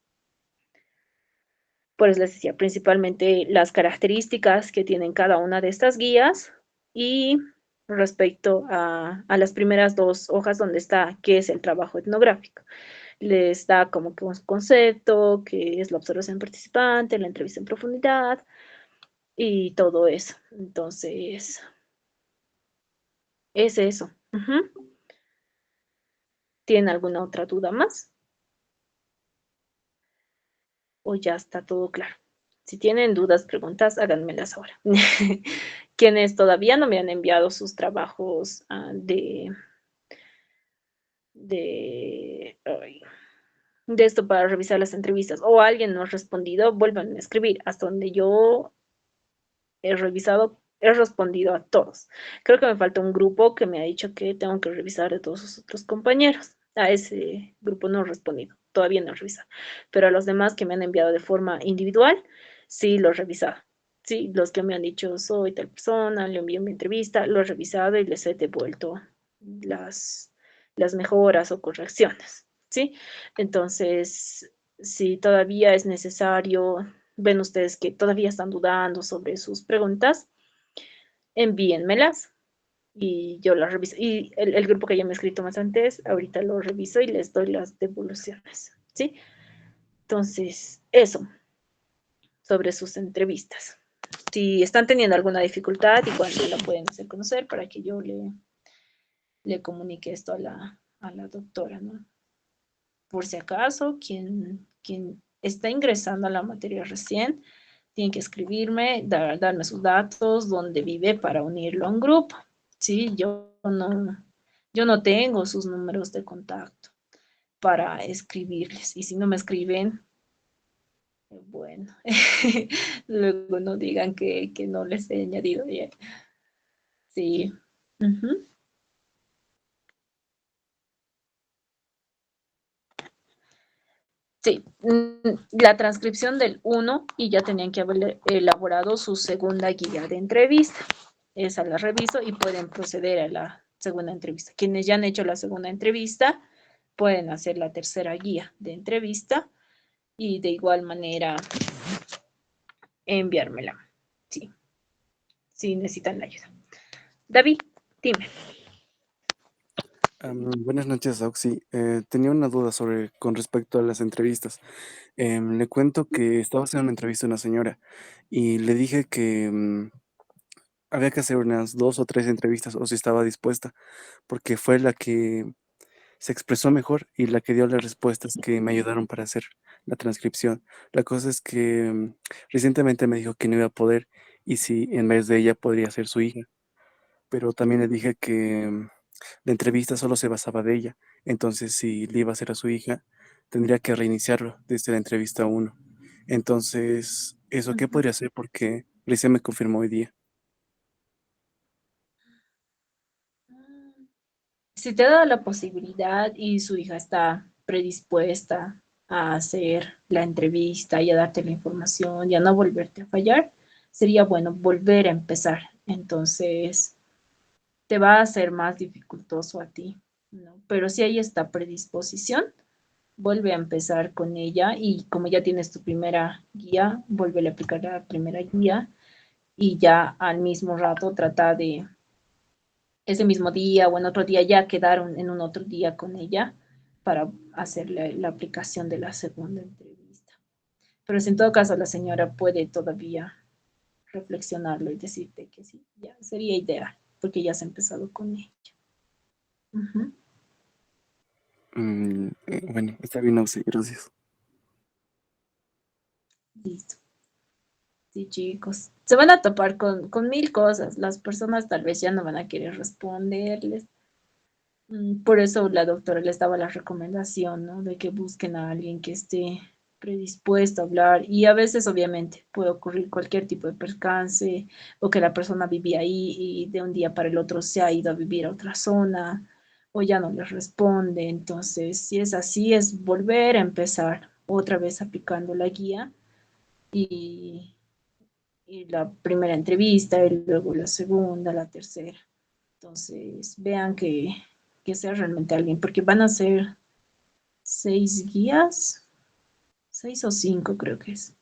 Por eso les decía, principalmente las características que tienen cada una de estas guías y respecto a las primeras dos hojas donde está qué es el trabajo etnográfico. Les da como que un concepto, qué es la observación participante, la entrevista en profundidad y todo eso. Entonces, es eso. Ujú. ¿Tienen alguna otra duda más? ¿O ya está todo claro? Si tienen dudas, preguntas, háganmelas ahora. Quienes todavía no me han enviado sus trabajos ay, de esto para revisar las entrevistas o alguien no ha respondido, vuelvan a escribir. Hasta donde yo he revisado, he respondido a todos. Creo que me falta un grupo que me ha dicho que tengo que revisar de todos sus otros compañeros. A ese grupo no he respondido, todavía no he revisado. Pero a los demás que me han enviado de forma individual, sí los he revisado. Sí, los que me han dicho soy tal persona, le envío mi entrevista, lo he revisado y les he devuelto las, las mejoras o correcciones. ¿Sí? Entonces, si todavía es necesario, ven ustedes que todavía están dudando sobre sus preguntas, envíenmelas y yo las reviso. Y el grupo que ya me he escrito más antes, ahorita lo reviso y les doy las devoluciones, ¿sí? Entonces, eso, sobre sus entrevistas. Si están teniendo alguna dificultad, igual me la pueden hacer conocer para que yo le comunique esto a la doctora, ¿no? Por si acaso, quien está ingresando a la materia recién, tiene que escribirme, darme sus datos, dónde vive para unirlo a un grupo. Sí, yo no tengo sus números de contacto para escribirles. Y si no me escriben, bueno, luego no digan que no les he añadido bien. Sí. Ujú. Sí, la transcripción del uno y ya tenían que haber elaborado su segunda guía de entrevista. Esa la reviso y pueden proceder a la segunda entrevista. Quienes ya han hecho la segunda entrevista pueden hacer la tercera guía de entrevista y de igual manera enviármela. Sí, si necesitan la ayuda. David, dime. Buenas noches, Oxy. Tenía una duda con respecto a las entrevistas. Le cuento que estaba haciendo una entrevista a una señora y le dije que había que hacer unas 2 o 3 entrevistas o si estaba dispuesta, porque fue la que se expresó mejor y la que dio las respuestas que me ayudaron para hacer la transcripción. La cosa es que recientemente me dijo que no iba a poder y si en vez de ella podría ser su hija, pero también le dije que la entrevista solo se basaba de ella, entonces si le iba a hacer a su hija, tendría que reiniciarlo desde la entrevista uno. Entonces, ¿eso qué Ujú. podría hacer? Porque recién me confirmó hoy día. Si te da la posibilidad y su hija está predispuesta a hacer la entrevista y a darte la información y a no volverte a fallar, sería bueno volver a empezar. Entonces, te va a ser más dificultoso a ti, ¿no? Pero si hay esta predisposición, vuelve a empezar con ella y como ya tienes tu primera guía, vuelve a aplicar la primera guía y ya al mismo rato trata de ese mismo día o en otro día ya quedaron en un otro día con ella para hacer la aplicación de la segunda entrevista. Pero si en todo caso la señora puede todavía reflexionarlo y decirte que sí, ya sería ideal, porque ya has empezado con ella. Ujú. Bueno, está bien, sí, gracias. Listo. Sí, chicos. Se van a topar con mil cosas. Las personas tal vez ya no van a querer responderles. Por eso la doctora les daba la recomendación, ¿no? De que busquen a alguien que esté predispuesto a hablar. Y a veces, obviamente, puede ocurrir cualquier tipo de percance o que la persona vivía ahí y de un día para el otro se ha ido a vivir a otra zona o ya no les responde. Entonces, si es así, es volver a empezar otra vez aplicando la guía y, y la primera entrevista y luego la segunda, la tercera. Entonces, vean que sea realmente alguien, porque van a ser 6 guías, 6 o 5 creo que es.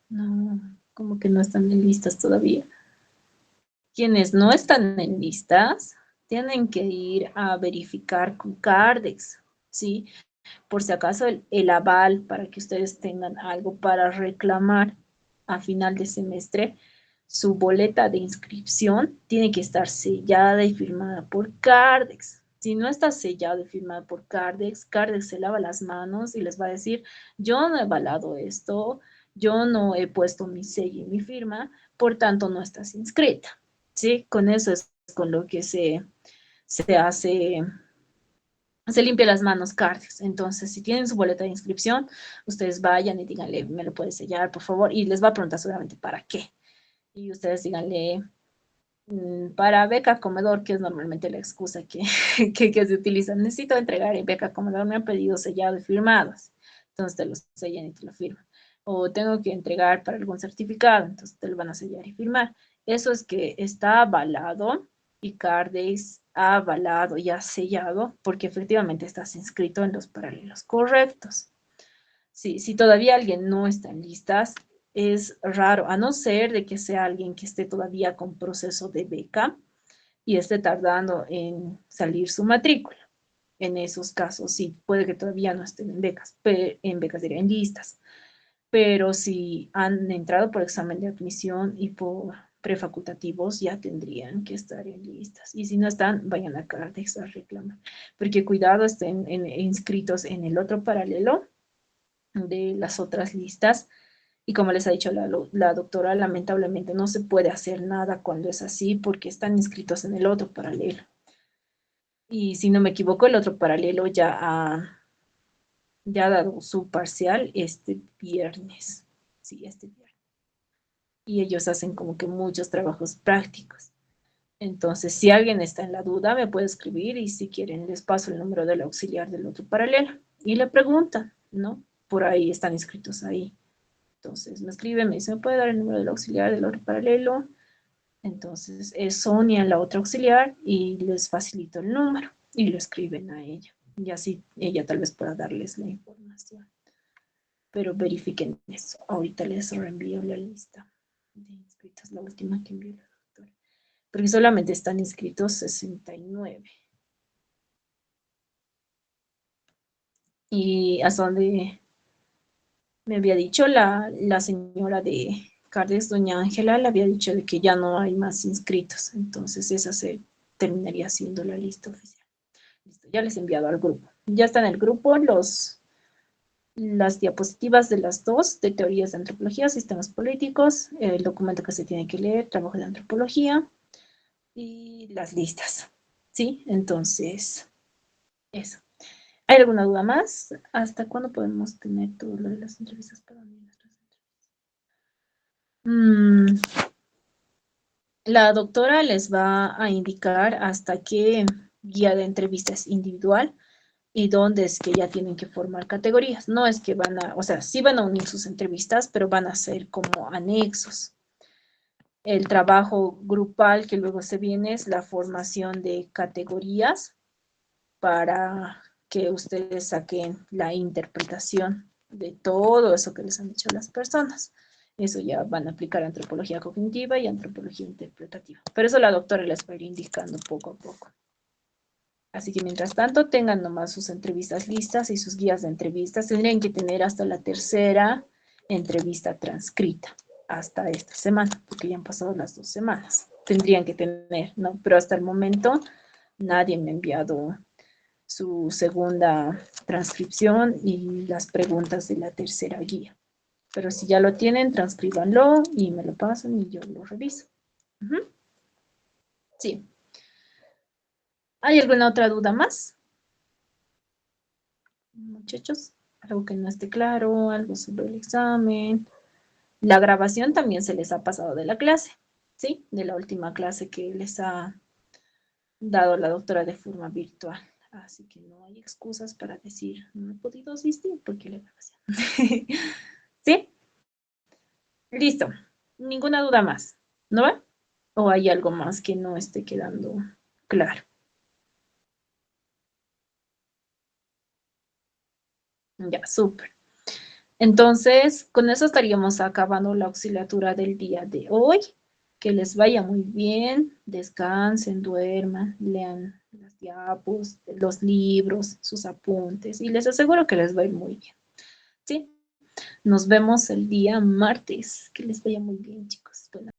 No, como que no están en listas todavía. Quienes no están en listas tienen que ir a verificar con Cardex, ¿sí? Por si acaso el aval para que ustedes tengan algo para reclamar a final de semestre, su boleta de inscripción tiene que estar sellada y firmada por Cardex. Si no está sellada y firmada por Cardex, Cardex se lava las manos y les va a decir, yo no he avalado esto, yo no he puesto mi sello y mi firma, por tanto no estás inscrita. ¿Sí? Con eso es con lo que se hace, se limpia las manos Cardex. Entonces, si tienen su boleta de inscripción, ustedes vayan y díganle, me lo puede sellar, por favor, y les va a preguntar seguramente para qué. Y ustedes díganle, para beca comedor, que es normalmente la excusa que se utiliza. Necesito entregar en beca comedor, me han pedido sellado y firmados. Entonces te lo sellan y te lo firman. O tengo que entregar para algún certificado, entonces te lo van a sellar y firmar. Eso es que está avalado y Cardex ha avalado y ha sellado porque efectivamente estás inscrito en los paralelos correctos. Sí, si todavía alguien no está en listas, es raro, a no ser de que sea alguien que esté todavía con proceso de beca y esté tardando en salir su matrícula. En esos casos, sí, puede que todavía no estén en becas, diría, en listas. Pero si han entrado por examen de admisión y por prefacultativos, ya tendrían que estar en listas. Y si no están, vayan a Cardex a reclamar. Porque cuidado, estén inscritos en el otro paralelo de las otras listas. Y como les ha dicho la doctora, lamentablemente no se puede hacer nada cuando es así porque están inscritos en el otro paralelo. Y si no me equivoco, el otro paralelo ya ha dado su parcial este viernes. Sí, este viernes. Y ellos hacen como que muchos trabajos prácticos. Entonces, si alguien está en la duda, me puede escribir y si quieren les paso el número del auxiliar del otro paralelo. Y le preguntan, ¿no? Por ahí están inscritos ahí. Entonces me escribe, me dice, ¿me puede dar el número del auxiliar del otro paralelo? Entonces es Sonia, la otra auxiliar, y les facilito el número y lo escriben a ella. Y así ella tal vez pueda darles la información. Pero verifiquen eso. Ahorita les reenvío la lista de inscritos, la última que envió la doctora. Porque solamente están inscritos 69. Y hasta donde me había dicho la señora de Cardes, doña Ángela, le había dicho de que ya no hay más inscritos, entonces esa se terminaría siendo la lista oficial. Listo, ya les he enviado al grupo. Ya está en el grupo las diapositivas de las dos, de teorías de antropología, sistemas políticos, el documento que se tiene que leer, trabajo de antropología y las listas. ¿Sí? Entonces, eso. ¿Hay alguna duda más? ¿Hasta cuándo podemos tener todo lo de las entrevistas para unir nuestras entrevistas? La doctora les va a indicar hasta qué guía de entrevistas individual y dónde es que ya tienen que formar categorías. No es que van a, o sea, sí van a unir sus entrevistas, pero van a ser como anexos. El trabajo grupal que luego se viene es la formación de categorías para que ustedes saquen la interpretación de todo eso que les han dicho las personas. Eso ya van a aplicar antropología cognitiva y antropología interpretativa. Pero eso la doctora les va a ir indicando poco a poco. Así que mientras tanto tengan nomás sus entrevistas listas y sus guías de entrevistas. Tendrían que tener hasta la tercera entrevista transcrita hasta esta semana, porque ya han pasado las 2 semanas. Tendrían que tener, ¿no? Pero hasta el momento nadie me ha enviado su segunda transcripción y las preguntas de la tercera guía. Pero si ya lo tienen, transcríbanlo y me lo pasan y yo lo reviso. Sí. ¿Hay alguna otra duda más? Muchachos, algo que no esté claro, algo sobre el examen. La grabación también se les ha pasado de la clase, ¿sí? De la última clase que les ha dado la doctora de forma virtual. Así que no hay excusas para decir, no he podido asistir porque la grabación. ¿Sí? Listo. Ninguna duda más, ¿no va? ¿O hay algo más que no esté quedando claro? Ya, súper. Entonces, con eso estaríamos acabando la auxiliatura del día de hoy. Que les vaya muy bien, descansen, duerman, lean las diapos, los libros, sus apuntes y les aseguro que les va a ir muy bien. ¿Sí? Nos vemos el día martes. Que les vaya muy bien, chicos. Buenas